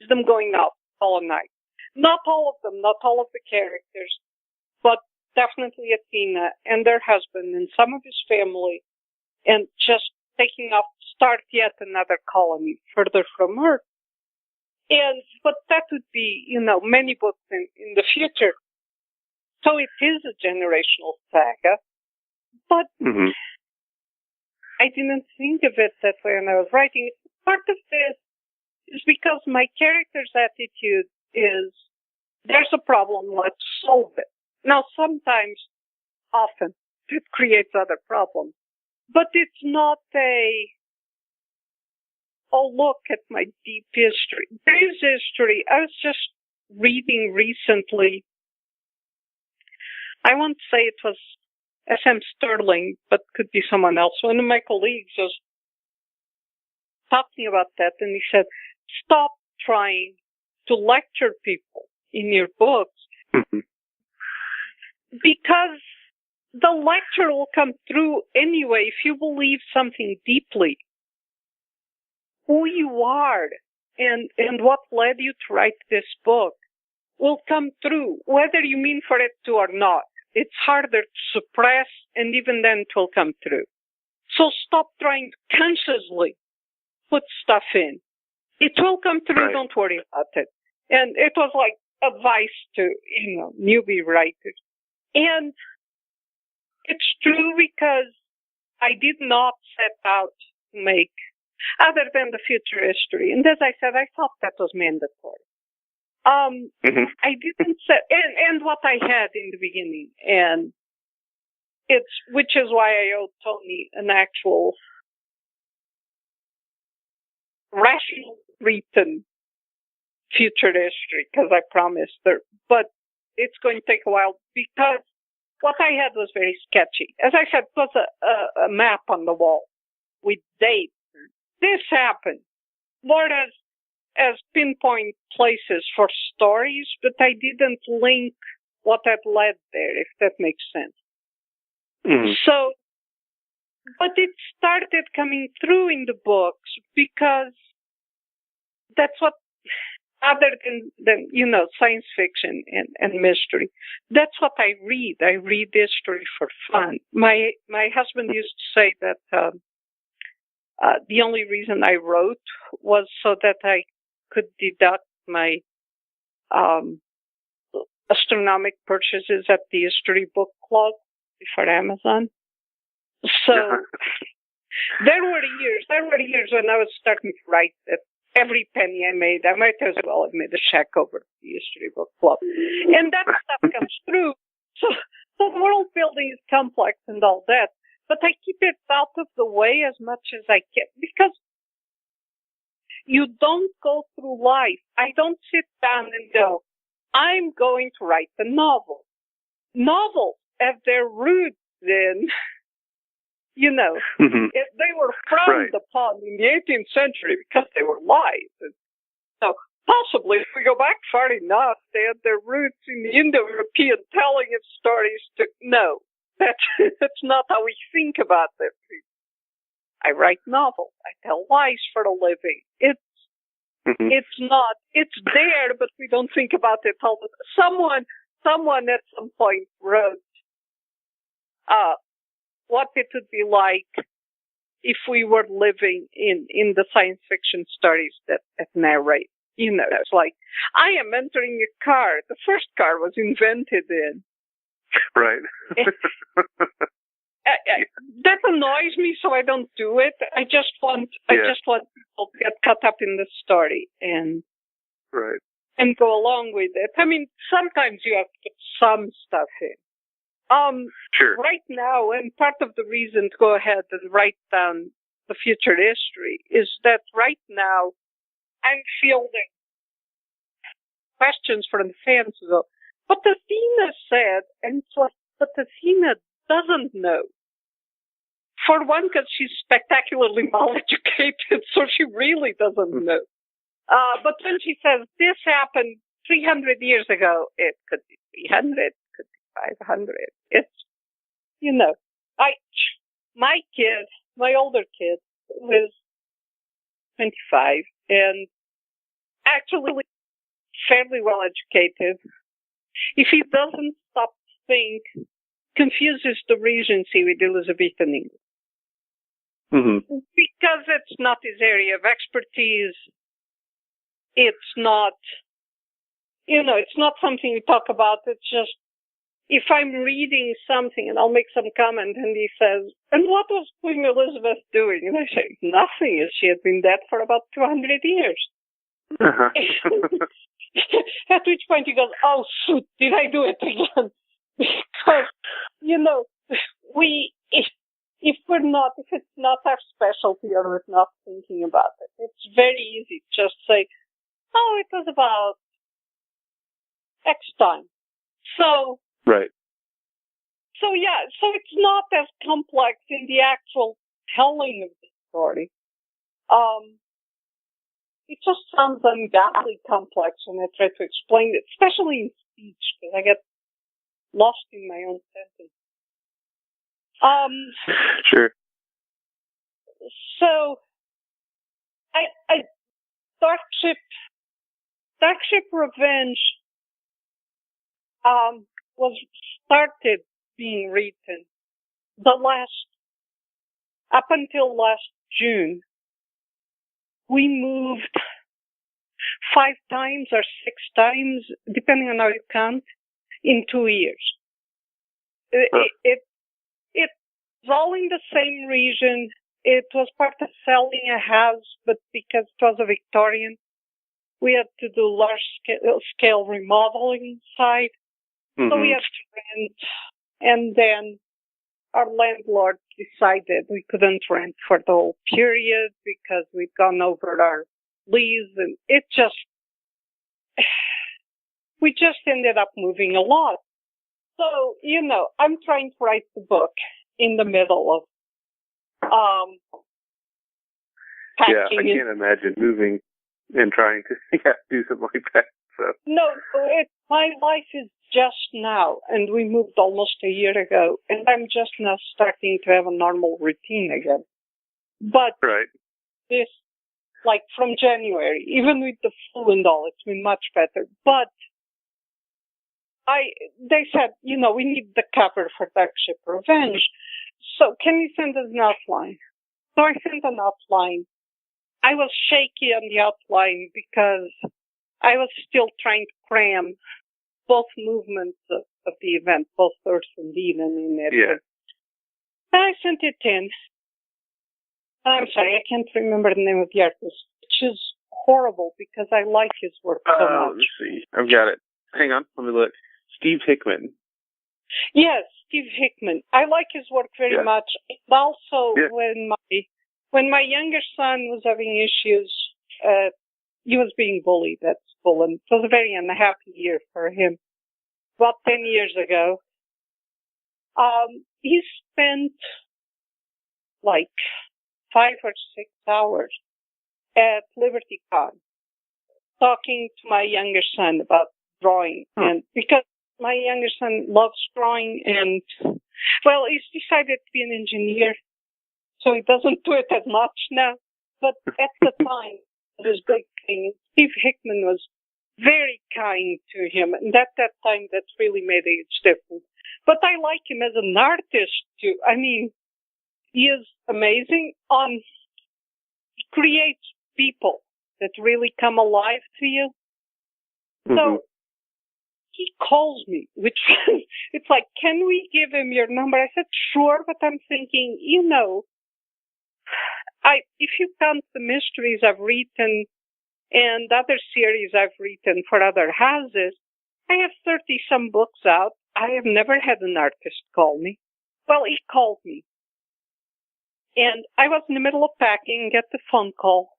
is them going out all night. Not all of them, not all of the characters, but definitely Athena and their husband and some of his family, and just taking off to start yet another colony further from Earth. But that would be, many books in the future. So it is a generational saga, but I didn't think of it that way when I was writing. Part of this is because my character's attitude is, there's a problem, let's solve it. Now, sometimes, often, it creates other problems. But it's not look at my deep history. There is history. I was just reading recently, I won't say it was S.M. Sterling, but could be someone else. One of my colleagues was talking about that, and he said, stop trying to lecture people in your books because the lecture will come through anyway if you believe something deeply. Who you are and what led you to write this book will come through, whether you mean for it to or not. It's harder to suppress, and even then it will come through. So stop trying to consciously put stuff in. It will come through, right. Don't worry about it. And it was like advice to, newbie writers. And it's true because I did not set out to make other than the future history. And as I said, I thought that was mandatory. I didn't say, and what I had in the beginning, and which is why I owe Tony an actual rational written future history, because I promised her, but it's going to take a while because what I had was very sketchy. As I said, it was a map on the wall with dates. This happened. More as pinpoint places for stories, but I didn't link what had led there, if that makes sense. Mm-hmm. So, but it started coming through in the books because that's what, other than science fiction and mystery, that's what I read. I read history for fun. My husband used to say that the only reason I wrote was so that I could deduct my astronomic purchases at the History Book Club for Amazon. So there were years when I was starting to write that every penny I made, I might as well have made a check over to the History Book Club. And that stuff comes through. So the world building is complex and all that, but I keep it out of the way as much as I can because you don't go through life. I don't sit down and go, I'm going to write a novel. Novels have their roots in, they were frowned upon in the 18th century because they were lies. And so possibly, if we go back far enough, they had their roots in the Indo-European telling of stories. No, that's not how we think about them. I write novels. I tell lies for a living. It's not. It's there, but we don't think about it all the time. Someone at some point wrote what it would be like if we were living in the science fiction stories that narrate. It's like, I am entering a car. The first car was invented in. Right. That annoys me, so I don't do it. I just want people to get caught up in the story and go along with it. I mean, sometimes you have to put some stuff in. Sure. Right now, and part of the reason to go ahead and write down the future history is that right now I'm fielding questions from the fans who go, but Athena said, and so, but Athena doesn't know. For one, because she's spectacularly well-educated, so she really doesn't know. But when she says, this happened 300 years ago, it could be 300, it could be 500. It's, my older kid, who is 25, and actually fairly well-educated, if he doesn't stop to think, confuses the Regency with Elizabethan England. Because it's not his area of expertise. It's not, it's not something we talk about. It's just, if I'm reading something and I'll make some comment and he says, and what was Queen Elizabeth doing? And I say, nothing. She had been dead for about 200 years. At which point he goes, oh, shoot, did I do it again? Because, if it's not our specialty or we're not thinking about it, it's very easy to just say, oh, it was about X time. So, So it's not as complex in the actual telling of the story. It just sounds ungodly complex when I try to explain it, especially in speech, because I get lost in my own sentence. Sure. So, Darkship Revenge was started being written up until last June. We moved 5 times or 6 times, depending on how you count, in 2 years. It's all in the same region. It was part of selling a house, but because it was a Victorian, we had to do large-scale remodeling inside. Mm-hmm. So we had to rent, and then our landlord decided we couldn't rent for the whole period because we'd gone over our lease, and we just ended up moving a lot. So, I'm trying to write the book in the middle of packing. Yeah, I can't imagine moving and trying to do something like that. So. No, my life is just now, and we moved almost a year ago, and I'm just now starting to have a normal routine again. But right. this, like from January, even with the flu and all, it's been much better. But they said, we need the cover for Darkship Revenge. So can you send us an outline? So I sent an outline. I was shaky on the outline because I was still trying to cram both movements of the event, both Earth and Liaden in it. Yeah. And I sent it in. I'm sorry, I can't remember the name of the artist, which is horrible because I like his work so much. Let's see. I've got it. Hang on, let me look. Steve Hickman. Yes, Steve Hickman. I like his work very much. And also, when my younger son was having issues, he was being bullied at school, and it was a very unhappy year for him. About 10 years ago, he spent like 5 or 6 hours at LibertyCon talking to my younger son about drawing, and because my younger son loves drawing, and he's decided to be an engineer, so he doesn't do it as much now. But at the time, it was a big thing. Steve Hickman was very kind to him, and at that time, that really made a huge difference. But I like him as an artist too. I mean, he is amazing. He creates people that really come alive to you. Mm-hmm. So he calls me, which it's like, can we give him your number? I said, sure, but I'm thinking, if you count the mysteries I've written and other series I've written for other houses, I have 30-some books out. I have never had an artist call me. Well, he called me. And I was in the middle of packing, get the phone call.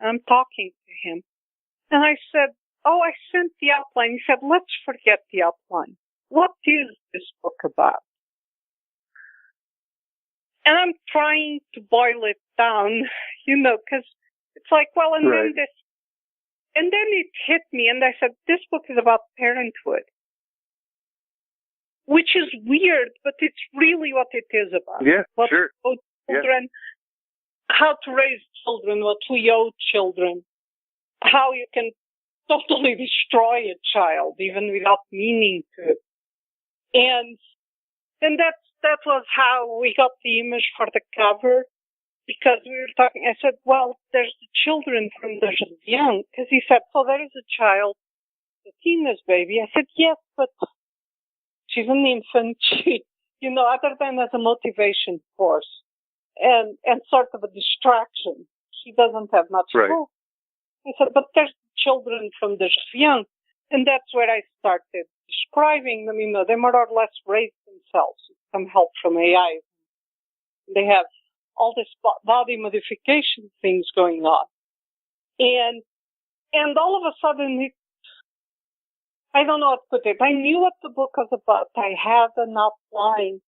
I'm talking to him. And I said, I sent the outline. He said, let's forget the outline. What is this book about? And I'm trying to boil it down, because it's like, and then it hit me, and I said, this book is about parenthood, which is weird, but it's really what it is about. Yeah, sure. Children, how to raise children, what we owe children, how you can totally destroy a child, even without meaning to. And that was how we got the image for the cover, because we were talking. I said, there's the children from the young, because he said, there is a child, a teenage baby. I said, yes, but she's an infant. She, other than as a motivation force and sort of a distraction, she doesn't have much hope. I said, but there's children from the young, and that's where I started describing them. They more or less raise themselves with some help from AI. They have all this body modification things going on, and all of a sudden, I don't know how to put it. I knew what the book was about. I had an outline,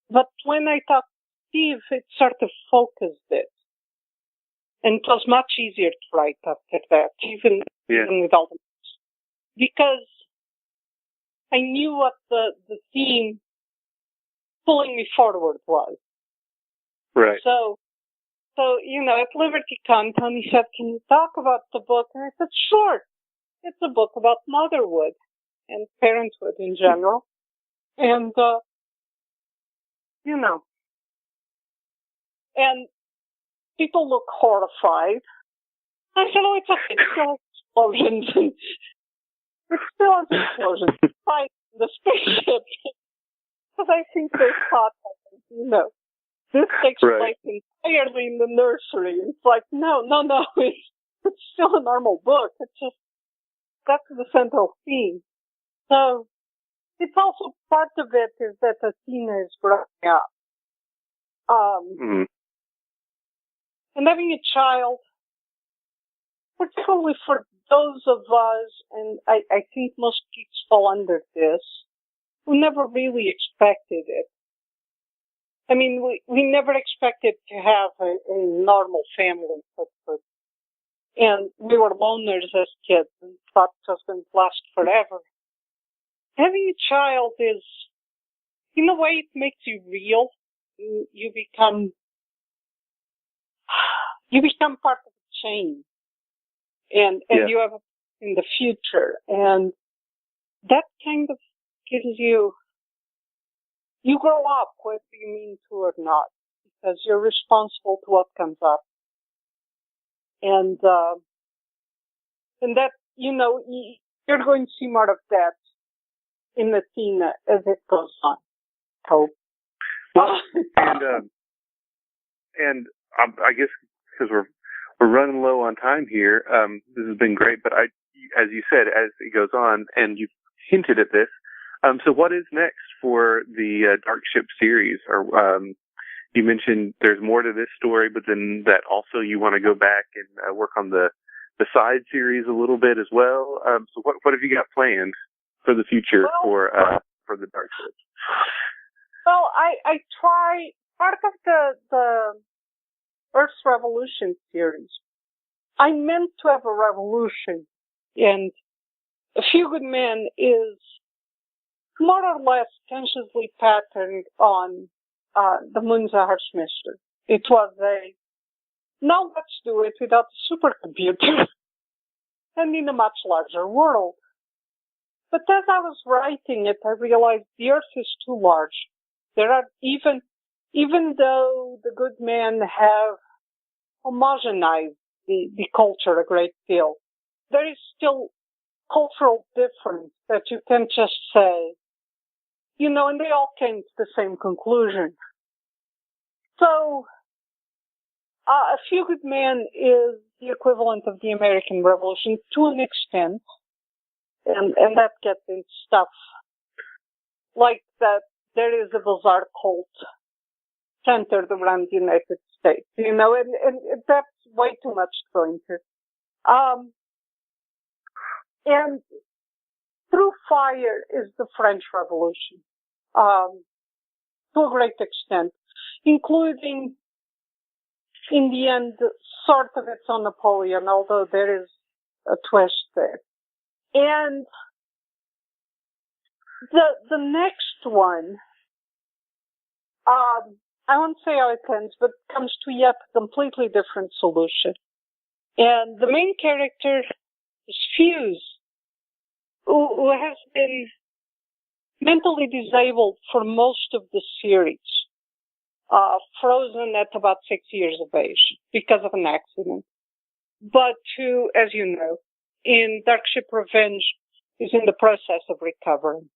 but when I talked to Steve, it sort of focused it. And it was much easier to write after that, even with all the books. Because I knew what the theme pulling me forward was. Right. So at LibertyCon, Tony said, can you talk about the book? And I said, sure. It's a book about motherhood and parenthood in general. And, and people look horrified. I said, it's okay. It's still explosions. It's still explosions. Fight the spaceship. Because I think they thought, this takes place entirely in the nursery. It's like, no. It's still a normal book. It's just that's the central theme. So it's also part of it is that Athena is growing up. And having a child, particularly for those of us, and I think most kids fall under this, who never really expected it. I mean, we never expected to have a normal family, and we were loners as kids and thought it was going to last forever. Having a child is, in a way, it makes you real. You become part of the chain, and you have in the future, and that kind of gives you grow up, whether you mean to or not, because you're responsible to what comes up, and that you're going to see more of that in Athena as it goes on. Hope. Well, and I guess because we're running low on time here, this has been great. But as you said, as it goes on, and you've hinted at this, so what is next for the Darkship series? Or you mentioned there's more to this story, but then that also you want to go back and work on the side series a little bit as well. So what have you got planned for the future for the Darkship? Well, I try part of the Earth's Revolution series. I meant to have a revolution, and A Few Good Men is more or less consciously patterned on the Munza mystery. It was now let's do it without a supercomputer and in a much larger world. But as I was writing it, I realized the Earth is too large. There are even though the good men have homogenized the culture a great deal, there is still cultural difference that you can't just say, and they all came to the same conclusion. So, A Few Good Men is the equivalent of the American Revolution to an extent, and that gets into stuff like that. There is a bizarre cult centered around the United States, and that's way too much to go into. And Through Fire is the French Revolution, to a great extent, including, in the end, sort of its own Napoleon, although there is a twist there. And the next one, I won't say how it ends, but comes to yet a completely different solution. And the main character is Fuse, who has been mentally disabled for most of the series, frozen at about 6 years of age because of an accident. But who, as you know, in Darkship Revenge, is in the process of recovering.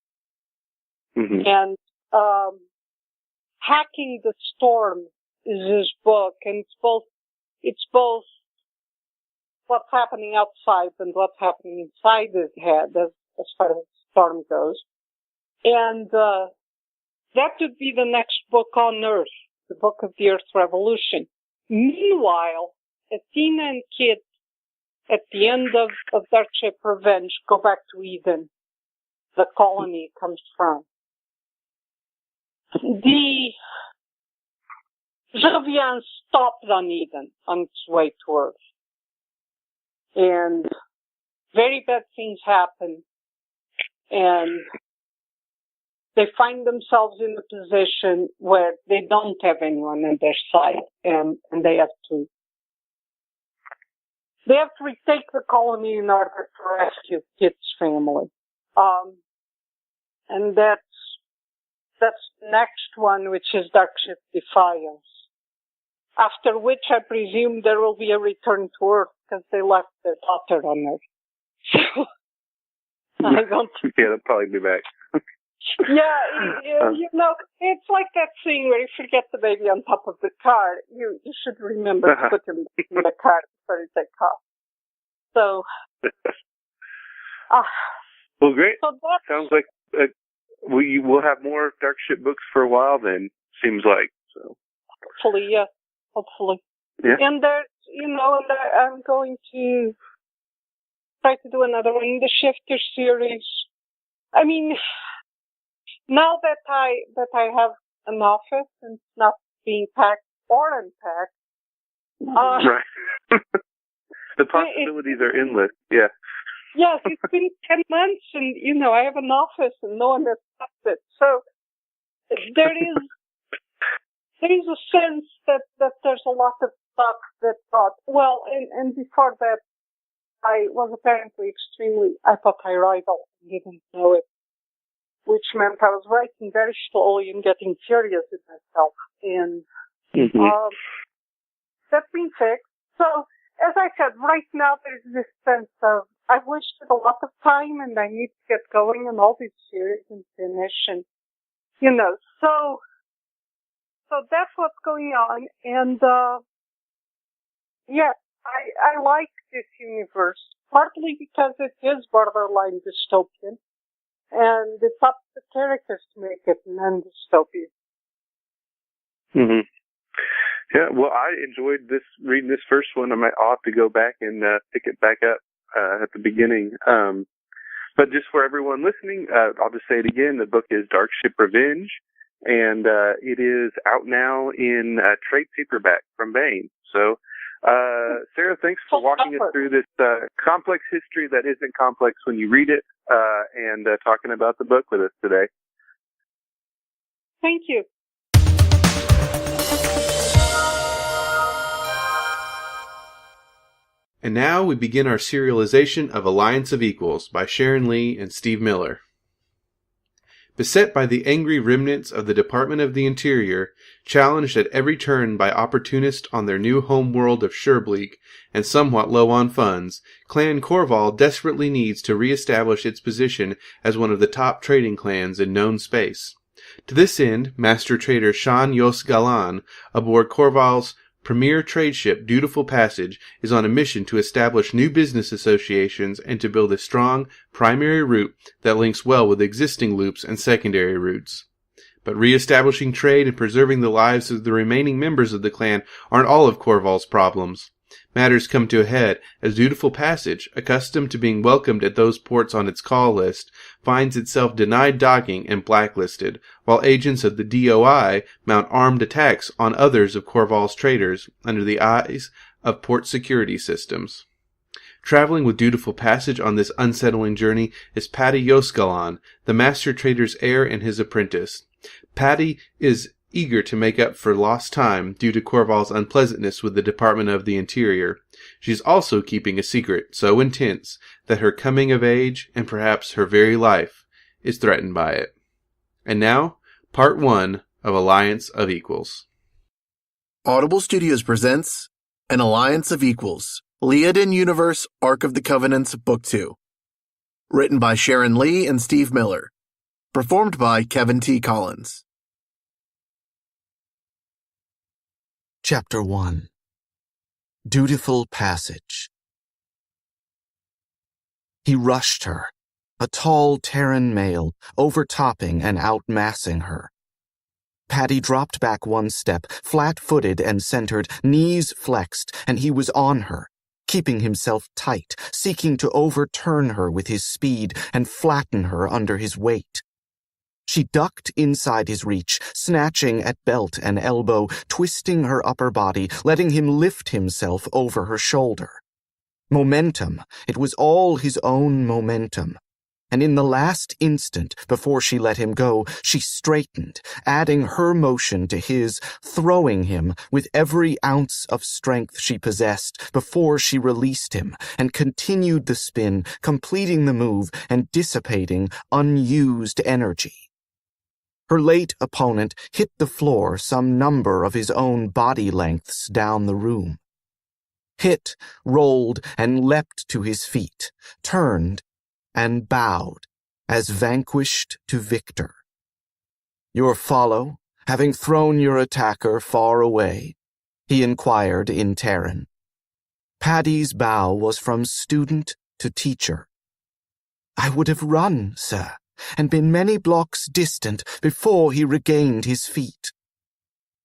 Mm-hmm. And Hacking the Storm is his book, and it's both what's happening outside and what's happening inside his head as far as the storm goes. And that would be the next book on Earth, the book of the Earth Revolution. Meanwhile, Athena and Kit, at the end of Darkship Revenge, go back to Eden, the colony it comes from. The Reviens stopped on Eden on its way to Earth. And very bad things happen. And they find themselves in a position where they don't have anyone on their side, and they have to retake the colony in order to rescue Kit's family. And that's the next one, which is Darkship Defiance. After which I presume there will be a return to Earth because they left their daughter on Earth. So I don't. Yeah, they'll probably be back. Yeah, it's like that scene where you forget the baby on top of the car. You should remember to put him in the car before you take off. So. Uh, Well, great. so that, Sounds like we will have more Darkship books for a while then, seems like. So. hopefully, yeah. Hopefully. Yeah. And there, and I'm going to try to do another one in the Shifter series. I mean, now that I have an office and it's not being packed or unpacked. Right. The possibilities are endless. Yeah. Yes, it's been 10 months and, I have an office and no one has touched it. So there is a sense that there's a lot of stuff that thought, well, and before that, I was apparently extremely hypothyroidal and didn't know it, which meant I was writing very slowly and getting furious with myself. And that's been fixed. So, as I said, right now there's this sense of I've wasted a lot of time and I need to get going on all these series and finish and, so that's what's going on. And, yes, I like this universe, partly because it is borderline dystopian, and it's up to the characters to make it non-dystopian. Mm-hmm. Yeah, well, I enjoyed reading this first one. I'll have to go back and pick it back up at the beginning. But just for everyone listening, I'll just say it again. The book is Darkship Revenge, and it is out now in trade paperback from Baen. So, Sarah, thanks for walking us through this complex history that isn't complex when you read it, and talking about the book with us today. Thank you. And now we begin our serialization of Alliance of Equals by Sharon Lee and Steve Miller. Beset by the angry remnants of the Department of the Interior, challenged at every turn by opportunists on their new home world of Sherbleak, and somewhat low on funds, Clan Korval desperately needs to re-establish its position as one of the top trading clans in known space. To this end, Master Trader Shan Yos Galan, aboard Korval's premier trade ship Dutiful Passage, is on a mission to establish new business associations and to build a strong primary route that links well with existing loops and secondary routes. But re-establishing trade and preserving the lives of the remaining members of the clan aren't all of Korval's problems. Matters come to a head as Dutiful Passage, accustomed to being welcomed at those ports on its call list, finds itself denied docking and blacklisted, while agents of the DOI mount armed attacks on others of Korval's traders under the eyes of port security systems. Traveling with Dutiful Passage on this unsettling journey is Paddy Yoskalan, the master trader's heir and his apprentice. Paddy is eager to make up for lost time due to Korval's unpleasantness with the Department of the Interior. She's also keeping a secret so intense that her coming of age, and perhaps her very life, is threatened by it. And now, Part 1 of Alliance of Equals. Audible Studios presents An Alliance of Equals, Liaden Universe, Ark of the Covenants, Book 2. Written by Sharon Lee and Steve Miller. Performed by Kevin T. Collins. Chapter 1. Dutiful Passage. He rushed her, a tall Terran male, overtopping and outmassing her. Paddy dropped back one step, flat-footed and centered, knees flexed, and he was on her, keeping himself tight, seeking to overturn her with his speed and flatten her under his weight. She ducked inside his reach, snatching at belt and elbow, twisting her upper body, letting him lift himself over her shoulder. Momentum. It was all his own momentum. And in the last instant, before she let him go, she straightened, adding her motion to his, throwing him with every ounce of strength she possessed before she released him, and continued the spin, completing the move and dissipating unused energy. Her late opponent hit the floor some number of his own body lengths down the room. Hit, rolled, and leapt to his feet, turned, and bowed, as vanquished to victor. "Your follow, having thrown your attacker far away?" he inquired in Terran. Paddy's bow was from student to teacher. I would have run, sir, and been many blocks distant before he regained his feet.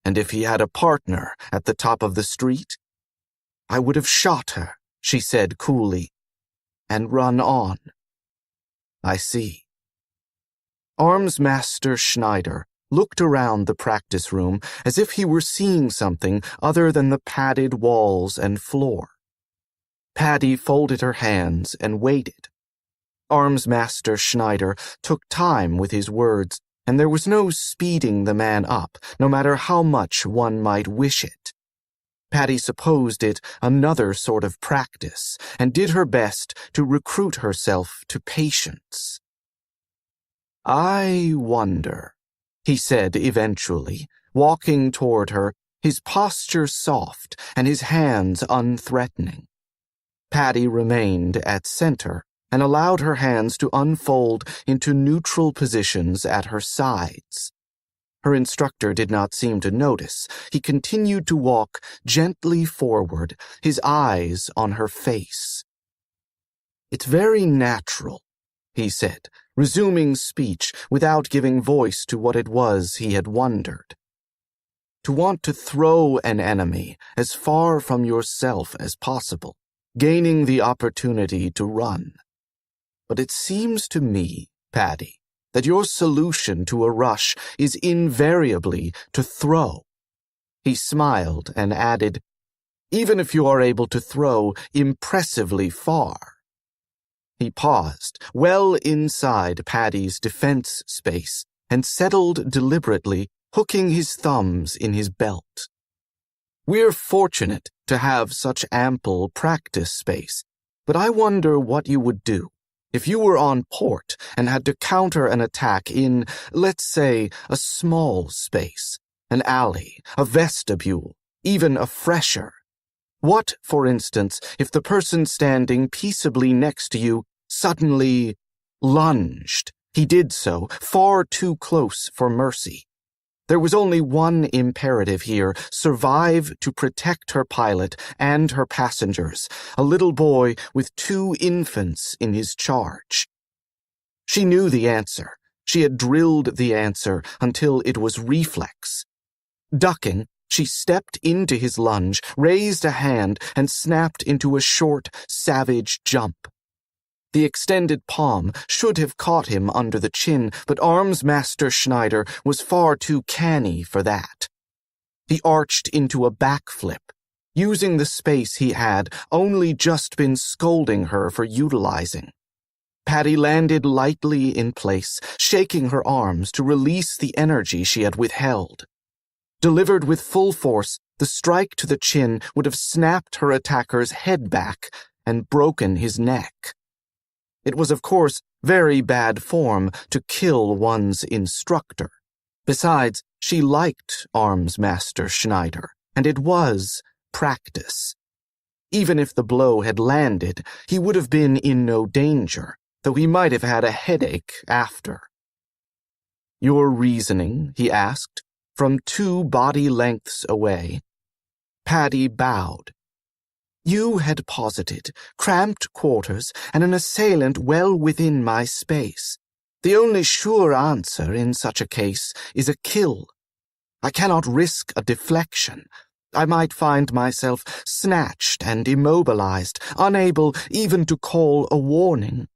And if he had a partner at the top of the street? I would have shot her, she said coolly, and run on. I see. Arms-Master Schneider looked around the practice room as if he were seeing something other than the padded walls and floor. Patty folded her hands and waited. Arms-Master Schneider took time with his words, and there was no speeding the man up, no matter how much one might wish it. Patty supposed it another sort of practice, and did her best to recruit herself to patience. I wonder, he said eventually, walking toward her, his posture soft and his hands unthreatening. Patty remained at center and allowed her hands to unfold into neutral positions at her sides. Her instructor did not seem to notice. He continued to walk gently forward, his eyes on her face. It's very natural, he said, resuming speech without giving voice to what it was he had wondered. To want to throw an enemy as far from yourself as possible, gaining the opportunity to run. But it seems to me, Patty, that your solution to a rush is invariably to throw. He smiled and added, even if you are able to throw impressively far. He paused, well inside Patty's defense space, and settled deliberately, hooking his thumbs in his belt. We're fortunate to have such ample practice space, but I wonder what you would do if you were on port and had to counter an attack in, let's say, a small space, an alley, a vestibule, even a fresher. What, for instance, if the person standing peaceably next to you suddenly lunged? He did so, far too close for mercy. There was only one imperative here: survive to protect her pilot and her passengers, a little boy with 2 infants in his charge. She knew the answer. She had drilled the answer until it was reflex. Ducking, she stepped into his lunge, raised a hand, and snapped into a short, savage jump. The extended palm should have caught him under the chin, but Arms-Master Schneider was far too canny for that. He arched into a backflip, using the space he had only just been scolding her for utilizing. Patty landed lightly in place, shaking her arms to release the energy she had withheld. Delivered with full force, the strike to the chin would have snapped her attacker's head back and broken his neck. It was, of course, very bad form to kill one's instructor. Besides, she liked Arms-Master Schneider, and it was practice. Even if the blow had landed, he would have been in no danger, though he might have had a headache after. Your reasoning, he asked, from 2 body lengths away. Patty bowed. You had posited cramped quarters and an assailant well within my space. The only sure answer in such a case is a kill. I cannot risk a deflection. I might find myself snatched and immobilized, unable even to call a warning.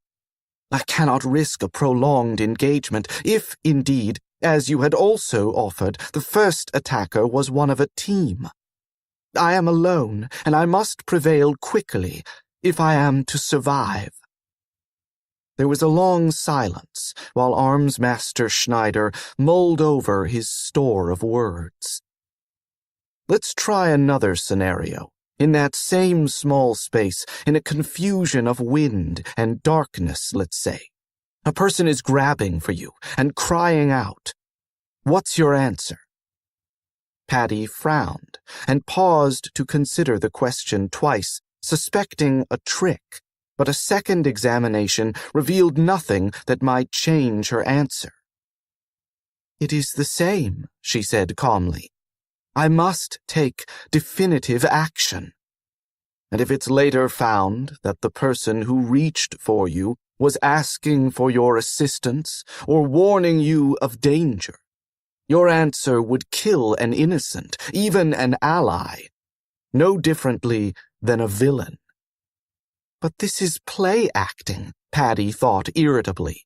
I cannot risk a prolonged engagement if, indeed, as you had also offered, the first attacker was one of a team. I am alone, and I must prevail quickly if I am to survive. There was a long silence while Arms-Master Schneider mulled over his store of words. Let's try another scenario. In that same small space, in a confusion of wind and darkness, let's say. A person is grabbing for you and crying out. What's your answer? Patty frowned and paused to consider the question twice, suspecting a trick, but a second examination revealed nothing that might change her answer. It is the same, she said calmly. I must take definitive action. And if it's later found that the person who reached for you was asking for your assistance or warning you of danger, your answer would kill an innocent, even an ally, no differently than a villain. But this is play acting, Paddy thought irritably.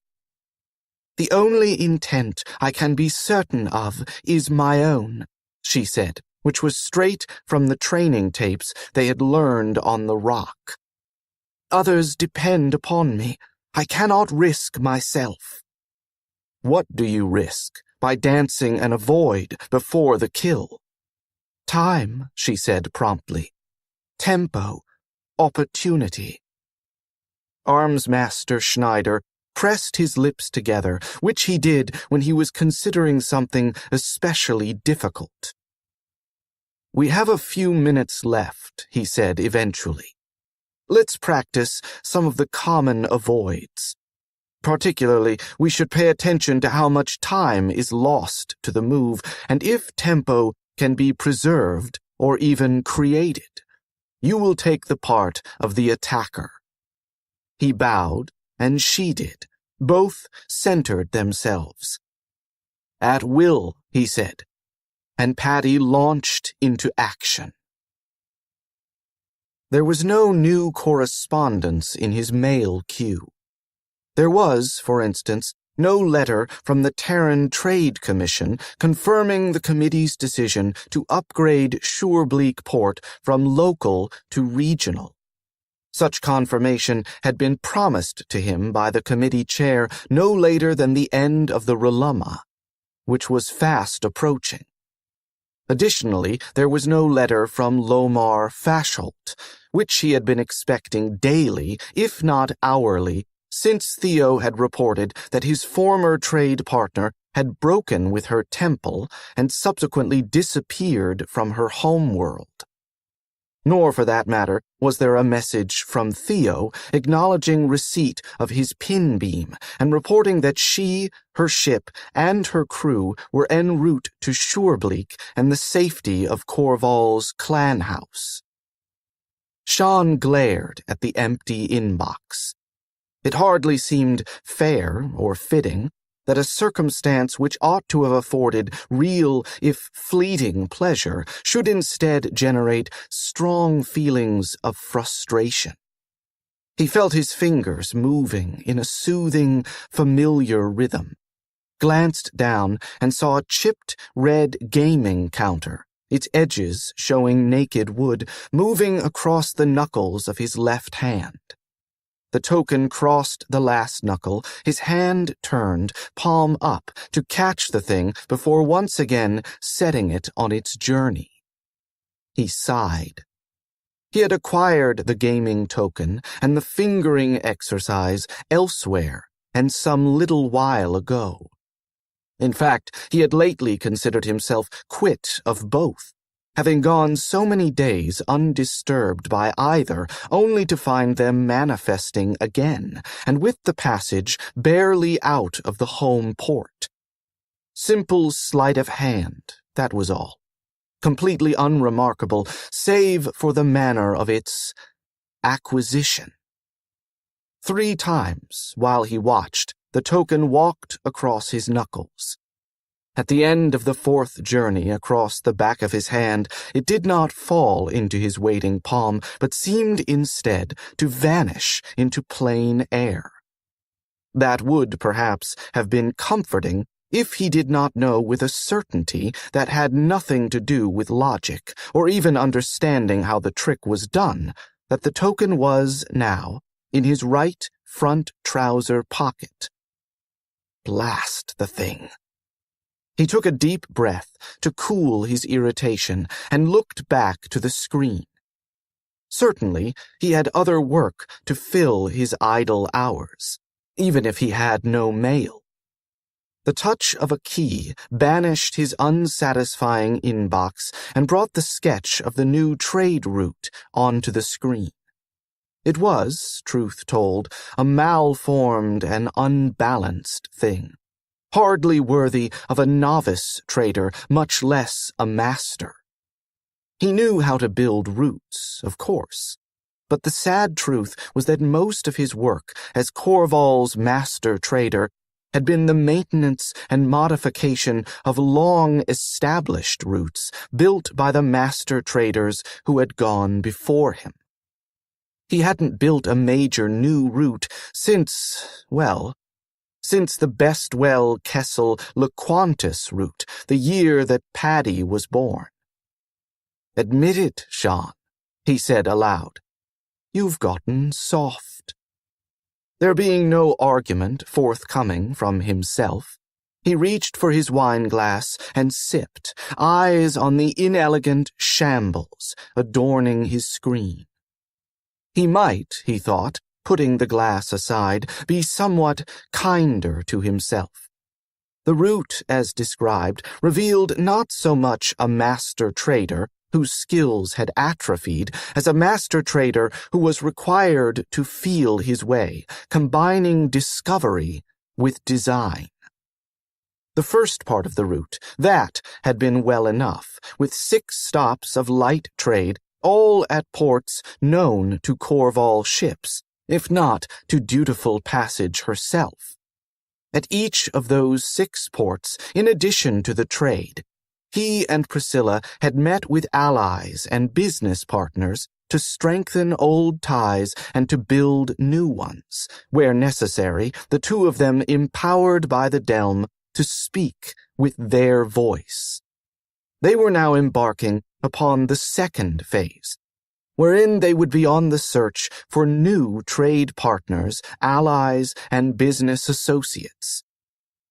The only intent I can be certain of is my own, she said, which was straight from the training tapes they had learned on the rock. Others depend upon me. I cannot risk myself. What do you risk by dancing an avoid before the kill? Time, she said promptly. Tempo. Opportunity. Armsmaster Schneider pressed his lips together, which he did when he was considering something especially difficult. We have a few minutes left, he said eventually. Let's practice some of the common avoids. Particularly, we should pay attention to how much time is lost to the move and if tempo can be preserved or even created. You will take the part of the attacker. He bowed, and she did. Both centered themselves. At will, he said, and Paddy launched into action. There was no new correspondence in his mail queue. There was, for instance, no letter from the Terran Trade Commission confirming the committee's decision to upgrade Surebleak Port from local to regional. Such confirmation had been promised to him by the committee chair no later than the end of the Relumma, which was fast approaching. Additionally, there was no letter from Lomar Fasholt, which he had been expecting daily, if not hourly, since Theo had reported that his former trade partner had broken with her temple and subsequently disappeared from her homeworld. Nor, for that matter, was there a message from Theo acknowledging receipt of his pin beam and reporting that she, her ship, and her crew were en route to Surebleak and the safety of Corval's clan house. Sean glared at the empty inbox. It hardly seemed fair or fitting that a circumstance which ought to have afforded real, if fleeting, pleasure should instead generate strong feelings of frustration. He felt his fingers moving in a soothing, familiar rhythm, glanced down and saw a chipped red gaming counter, its edges showing naked wood, moving across the knuckles of his left hand. The token crossed the last knuckle, his hand turned, palm up, to catch the thing before once again setting it on its journey. He sighed. He had acquired the gaming token and the fingering exercise elsewhere and some little while ago. In fact, he had lately considered himself quit of both, having gone so many days undisturbed by either, only to find them manifesting again, and with the passage barely out of the home port. Simple sleight of hand, that was all. Completely unremarkable, save for the manner of its acquisition. 3 times, while he watched, the token walked across his knuckles. At the end of the 4th journey across the back of his hand, it did not fall into his waiting palm, but seemed instead to vanish into plain air. That would, perhaps, have been comforting if he did not know with a certainty that had nothing to do with logic, or even understanding how the trick was done, that the token was, now, in his right front trouser pocket. Blast the thing. He took a deep breath to cool his irritation and looked back to the screen. Certainly, he had other work to fill his idle hours, even if he had no mail. The touch of a key banished his unsatisfying inbox and brought the sketch of the new trade route onto the screen. It was, truth told, a malformed and unbalanced thing. Hardly worthy of a novice trader, much less a master. He knew how to build routes, of course, But the sad truth was that most of his work as Corval's master trader had been the maintenance and modification of long-established routes built by the master traders who had gone before him. He hadn't built a major new route since the Bestwell-Kessel-LeQuantus route, the year that Paddy was born. "Admit it, Sean," he said aloud. "You've gotten soft." There being no argument forthcoming from himself, he reached for his wine-glass and sipped, eyes on the inelegant shambles adorning his screen. He might, he thought, putting the glass aside, be somewhat kinder to himself. The route, as described, revealed not so much a master trader whose skills had atrophied as a master trader who was required to feel his way, combining discovery with design. The first part of the route, that had been well enough, with 6 stops of light trade, all at ports known to Corval ships, if not to Dutiful Passage herself. At each of those 6 ports, in addition to the trade, he and Priscilla had met with allies and business partners to strengthen old ties and to build new ones, where necessary, the two of them empowered by the Delm to speak with their voice. They were now embarking upon the second phase, wherein they would be on the search for new trade partners, allies, and business associates.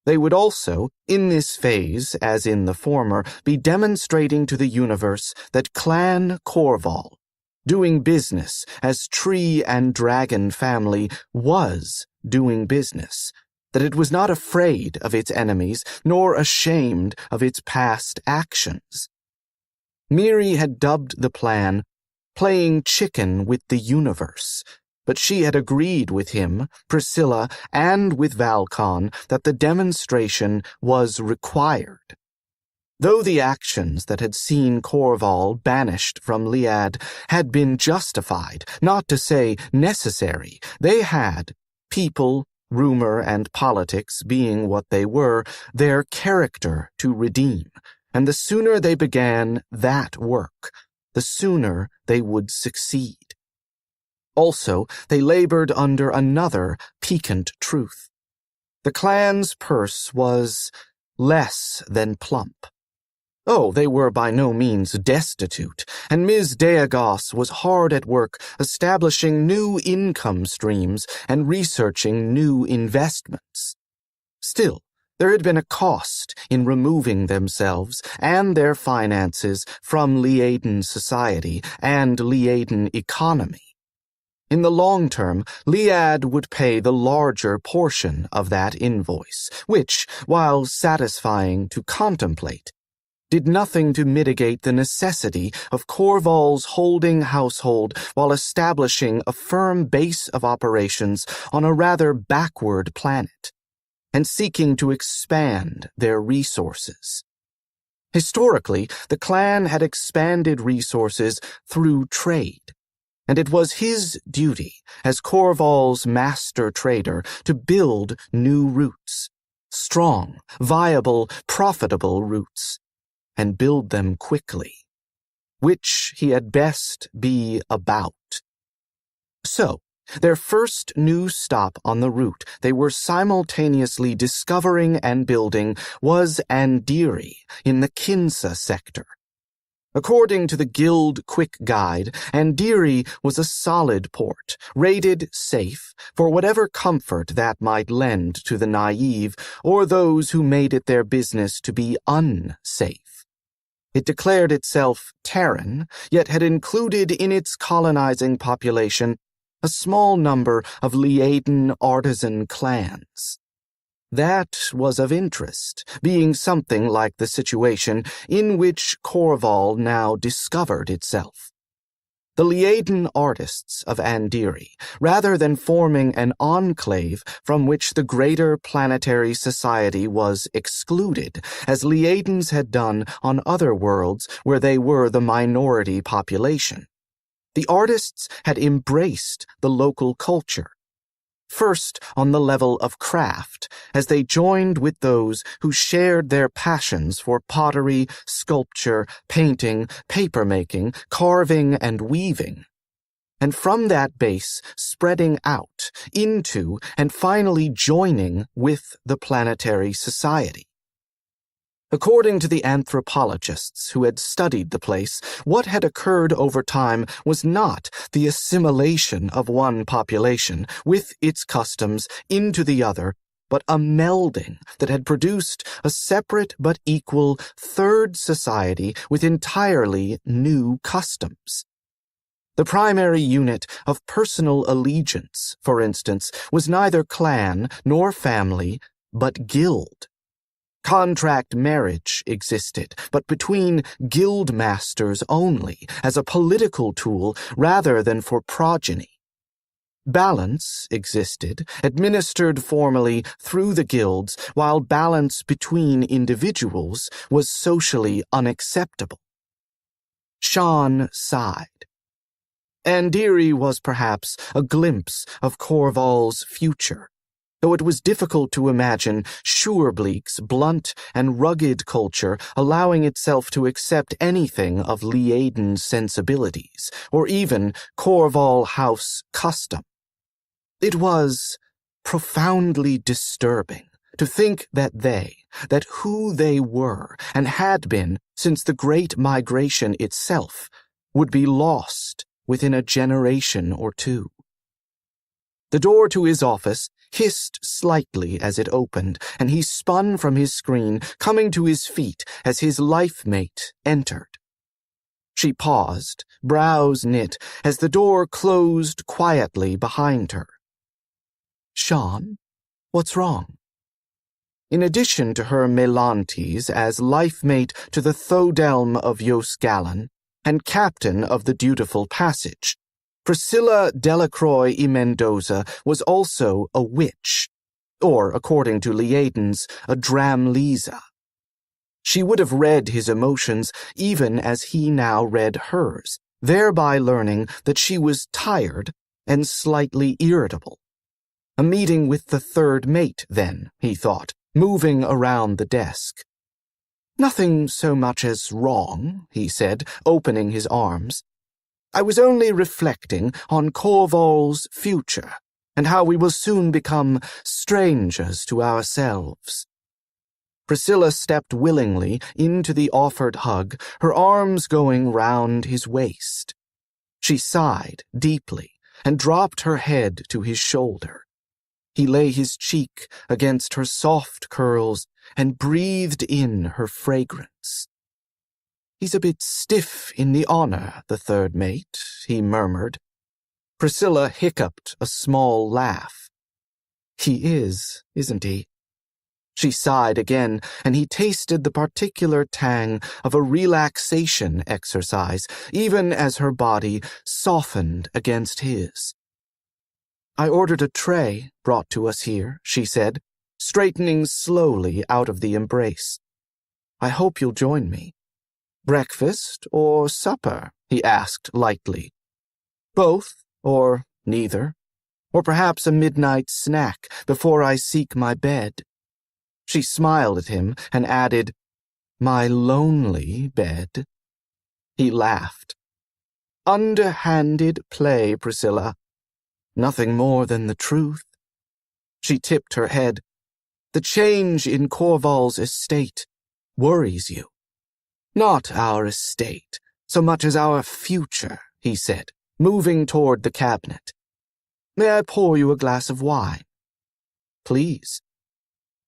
They would also, in this phase as in the former, be demonstrating to the universe that Clan Corval, doing business as Tree and Dragon family, was doing business, that it was not afraid of its enemies nor ashamed of its past actions. Miri had dubbed the plan playing chicken with the universe, but she had agreed with him, Priscilla, and with Valcon that the demonstration was required. Though the actions that had seen Corval banished from Liad had been justified, not to say necessary, they had, people, rumor, and politics being what they were, their character to redeem, and the sooner they began that work, the sooner they would succeed. Also, they labored under another piquant truth. The clan's purse was less than plump. Oh, they were by no means destitute, and Ms. Deagos was hard at work establishing new income streams and researching new investments. Still, there had been a cost in removing themselves and their finances from Liaden society and Liaden economy. In the long term, Liad would pay the larger portion of that invoice, which, while satisfying to contemplate, did nothing to mitigate the necessity of Corval's holding household while establishing a firm base of operations on a rather backward planet, and seeking to expand their resources. Historically, the clan had expanded resources through trade, and it was his duty as Corval's master trader to build new routes, strong, viable, profitable routes, and build them quickly, which he had best be about. So, their first new stop on the route they were simultaneously discovering and building was Andiri in the Kinsa sector. According to the Guild Quick Guide, Andiri was a solid port, rated safe for whatever comfort that might lend to the naive or those who made it their business to be unsafe. It declared itself Terran, yet had included in its colonizing population a small number of Liaden artisan clans. That was of interest, being something like the situation in which Corval now discovered itself. The Liaden artists of Andiri, rather than forming an enclave from which the greater planetary society was excluded, as Liadens had done on other worlds where they were the minority population, The artists had embraced the local culture. First on the level of craft, as they joined with those who shared their passions for pottery, sculpture, painting, papermaking, carving, and weaving. And from that base, spreading out into and finally joining with the planetary society. According to the anthropologists who had studied the place, what had occurred over time was not the assimilation of one population with its customs into the other, but a melding that had produced a separate but equal third society with entirely new customs. The primary unit of personal allegiance, for instance, was neither clan nor family, but guild. Contract marriage existed, but between guild masters only, as a political tool rather than for progeny. Balance existed, administered formally through the guilds, while balance between individuals was socially unacceptable. Sharon sighed. Andiri was perhaps a glimpse of Corval's future, though it was difficult to imagine Surebleak's blunt and rugged culture allowing itself to accept anything of Liaden's sensibilities, or even Corval house custom. It was profoundly disturbing to think that who they were and had been since the Great Migration itself, would be lost within a generation or two. The door to his office hissed slightly as it opened, and he spun from his screen, coming to his feet as his life-mate entered. She paused, brows knit, as the door closed quietly behind her. "Shawn, what's wrong?" In addition to her Melantes as life-mate to the Thodelm of Yosgallan and captain of the Dutiful Passage, Priscilla Delacroix y Mendoza was also a witch, or, according to Liaden's, a Dramlisa. She would have read his emotions even as he now read hers, thereby learning that she was tired and slightly irritable. A meeting with the third mate, then, he thought, moving around the desk. "Nothing so much as wrong," he said, opening his arms. "I was only reflecting on Corval's future, and how we will soon become strangers to ourselves." Priscilla stepped willingly into the offered hug, her arms going round his waist. She sighed deeply and dropped her head to his shoulder. He lay his cheek against her soft curls and breathed in her fragrance. "He's a bit stiff in the honor, the third mate," he murmured. Priscilla hiccuped a small laugh. "He is, isn't he?" She sighed again, and he tasted the particular tang of a relaxation exercise, even as her body softened against his. "I ordered a tray brought to us here," she said, straightening slowly out of the embrace. "I hope you'll join me." "Breakfast or supper?" he asked lightly. "Both, or neither. Or perhaps a midnight snack before I seek my bed." She smiled at him and added, "My lonely bed." He laughed. "Underhanded play, Priscilla. Nothing more than the truth." She tipped her head. "The change in Corval's estate worries you." "Not our estate, so much as our future," he said, moving toward the cabinet. "May I pour you a glass of wine?" "Please."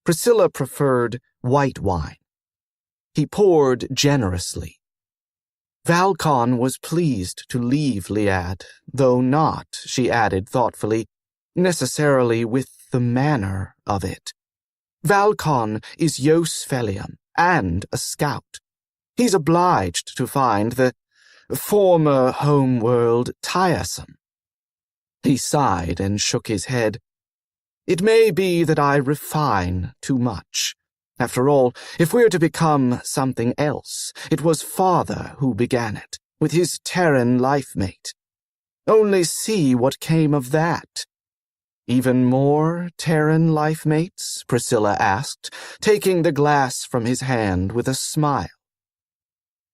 Priscilla preferred white wine. He poured generously. Valcon was pleased to leave Liad, though not, she added thoughtfully, necessarily with the manner of it. Valcon is Yos Felium and a scout. He's obliged to find the former homeworld tiresome. He sighed and shook his head. "It may be that I refine too much. After all, if we're to become something else, it was Father who began it, with his Terran life-mate. Only see what came of that. Even more Terran life mates? Priscilla asked, taking the glass from his hand with a smile.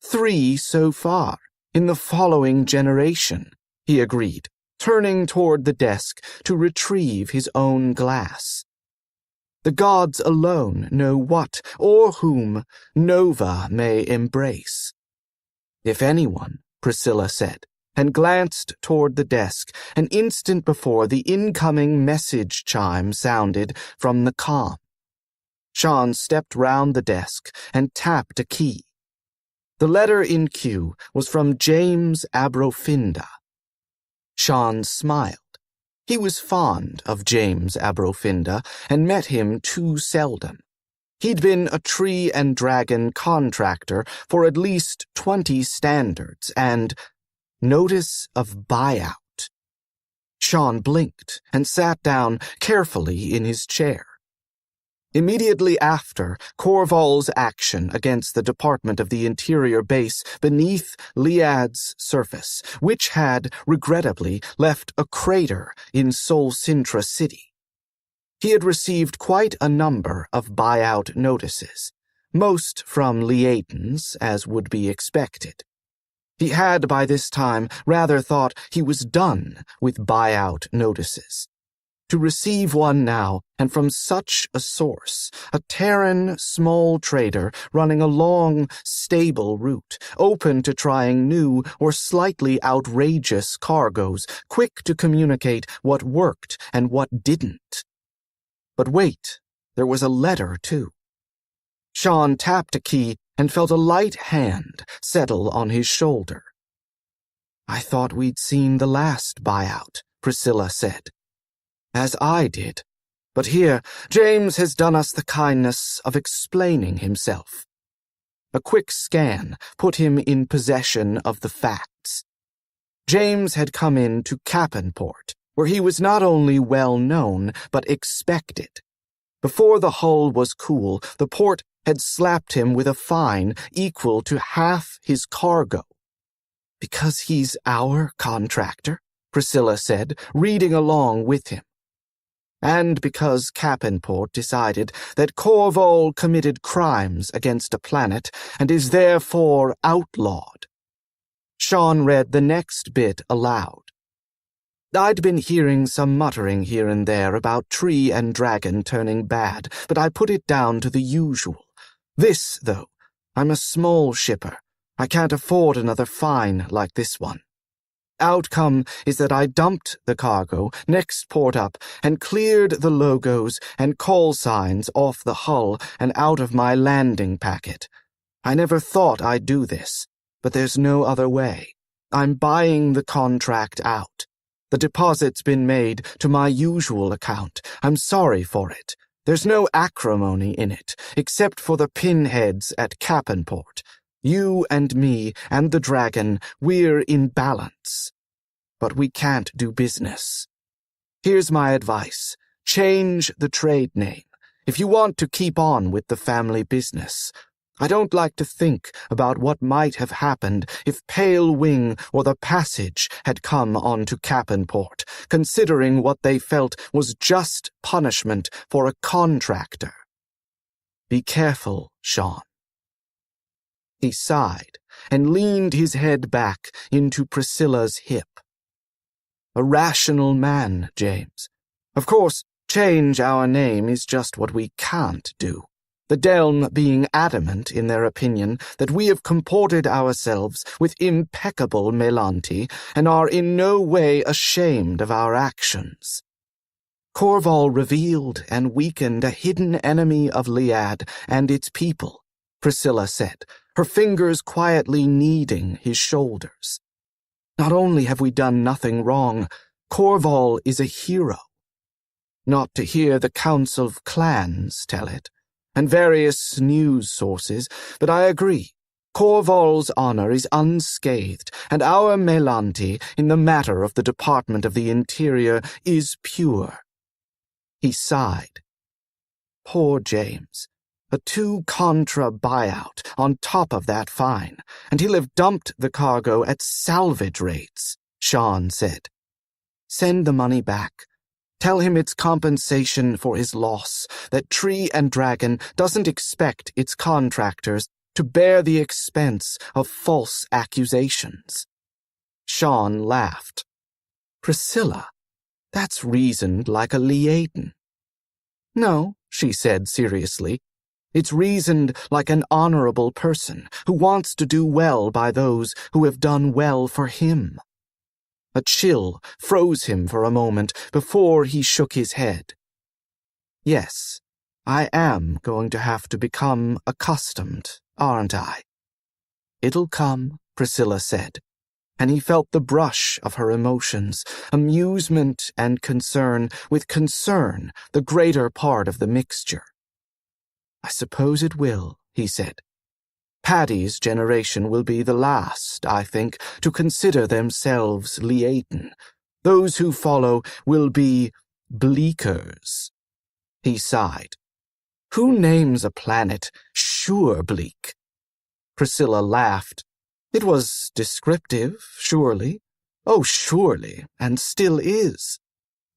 3 so far, in the following generation, he agreed, turning toward the desk to retrieve his own glass. The gods alone know what or whom Nova may embrace. If anyone, Priscilla said, and glanced toward the desk an instant before the incoming message chime sounded from the comm. Sharon stepped round the desk and tapped a key. The letter in queue was from James Abrofinda. Sharon smiled. He was fond of James Abrofinda and met him too seldom. He'd been a tree and dragon contractor for at least 20 standards and notice of buyout. Sharon blinked and sat down carefully in his chair. Immediately after Korval's action against the Department of the Interior base beneath Liad's surface, which had, regrettably, left a crater in Sol Sintra City. He had received quite a number of buyout notices, most from Liadens, as would be expected. He had, by this time, rather thought he was done with buyout notices. To receive one now, and from such a source, a Terran small trader running a long, stable route, open to trying new or slightly outrageous cargoes, quick to communicate what worked and what didn't. But wait, there was a letter, too. Sharon tapped a key and felt a light hand settle on his shoulder. I thought we'd seen the last buyout, Priscilla said. As I did. But here, James has done us the kindness of explaining himself. A quick scan put him in possession of the facts. James had come in to Cappenport, where he was not only well known, but expected. Before the hull was cool, the port had slapped him with a fine equal to half his cargo. Because he's our contractor, Priscilla said, reading along with him. And because Cappenport decided that Korval committed crimes against a planet and is therefore outlawed. Sharon read the next bit aloud. I'd been hearing some muttering here and there about tree and dragon turning bad, but I put it down to the usual. This, though, I'm a small shipper. I can't afford another fine like this one. Outcome is that I dumped the cargo next port up and cleared the logos and call signs off the hull and out of my landing packet. I never thought I'd do this, but there's no other way. I'm buying the contract out. The deposit's been made to my usual account. I'm sorry for it. There's no acrimony in it, except for the pinheads at Cappenport. You and me and the dragon, we're in balance. But we can't do business. Here's my advice. Change the trade name, if you want to keep on with the family business. I don't like to think about what might have happened if Pale Wing or the Passage had come onto Cappenport, considering what they felt was just punishment for a contractor. Be careful, Sharon. He sighed and leaned his head back into Priscilla's hip. A rational man, James. Of course, change our name is just what we can't do. The Delm being adamant in their opinion that we have comported ourselves with impeccable melanti and are in no way ashamed of our actions. Korval revealed and weakened a hidden enemy of Liad and its people, Priscilla said, her fingers quietly kneading his shoulders. Not only have we done nothing wrong, Korval is a hero. Not to hear the Council of Clans tell it, and various news sources, but I agree. Korval's honor is unscathed, and our melanti in the matter of the Department of the Interior is pure. He sighed. Poor James. A 2 contra buyout on top of that fine, and he'll have dumped the cargo at salvage rates. Sharon said. "Send the money back. Tell him it's compensation for his loss, that Tree and Dragon doesn't expect its contractors to bear the expense of false accusations." Sharon laughed. "Priscilla, that's reasoned like a Liaden." "No," she said seriously. "It's reasoned like an honorable person who wants to do well by those who have done well for him." A chill froze him for a moment before he shook his head. "Yes, I am going to have to become accustomed, aren't I?" "It'll come," Priscilla said, and he felt the brush of her emotions, amusement and concern, with concern the greater part of the mixture. "I suppose it will," he said. "Paddy's generation will be the last, I think, to consider themselves Liaden. Those who follow will be bleakers." He sighed. "Who names a planet Sure Bleak?" Priscilla laughed. "It was descriptive, surely. Oh, surely, and still is.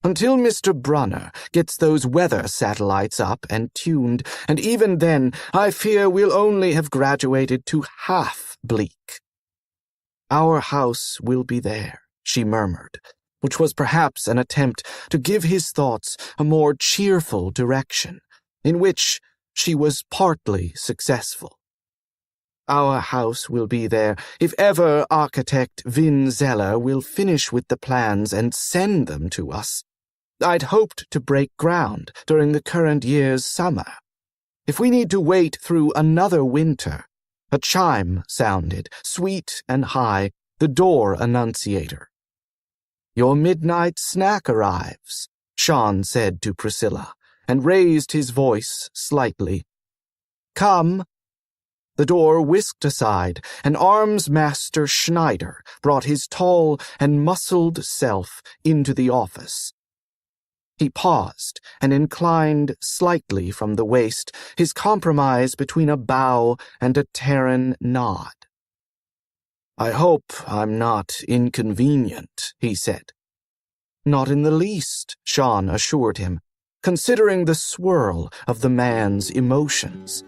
Until Mr. Brunner gets those weather satellites up and tuned, and even then I fear we'll only have graduated to half bleak." "Our house will be there," she murmured, which was perhaps an attempt to give his thoughts a more cheerful direction, in which she was partly successful. "Our house will be there if ever architect Vin Zeller will finish with the plans and send them to us. I'd hoped to break ground during the current year's summer. If we need to wait through another winter—" A chime sounded, sweet and high, the door annunciator. "Your midnight snack arrives," Sharon said to Priscilla, and raised his voice slightly. "Come." The door whisked aside, and Arms Master Schneider brought his tall and muscled self into the office. He paused and inclined slightly from the waist, his compromise between a bow and a Terran nod. "I hope I'm not inconvenient," he said. "Not in the least," Sharon assured him, considering the swirl of the man's emotions.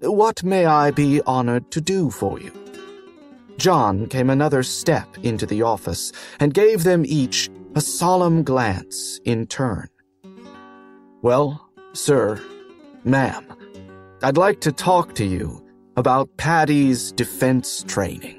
"What may I be honored to do for you?" John came another step into the office and gave them each a solemn glance in turn. "Well, sir, ma'am, I'd like to talk to you about Paddy's defense training."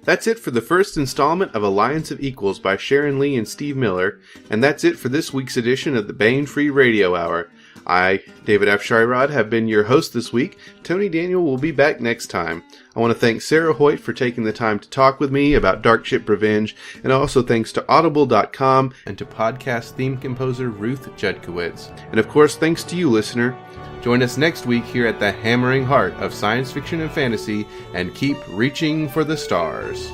That's it for the first installment of Alliance of Equals by Sharon Lee and Steve Miller, and that's it for this week's edition of the Baen Free Radio Hour. I, David F. Sharirod, have been your host this week. Tony Daniel will be back next time. I want to thank Sarah Hoyt for taking the time to talk with me about Darkship Revenge, and also thanks to Audible.com and to podcast theme composer Ruth Judkowitz. And of course, thanks to you, listener. Join us next week here at the hammering heart of science fiction and fantasy, and keep reaching for the stars.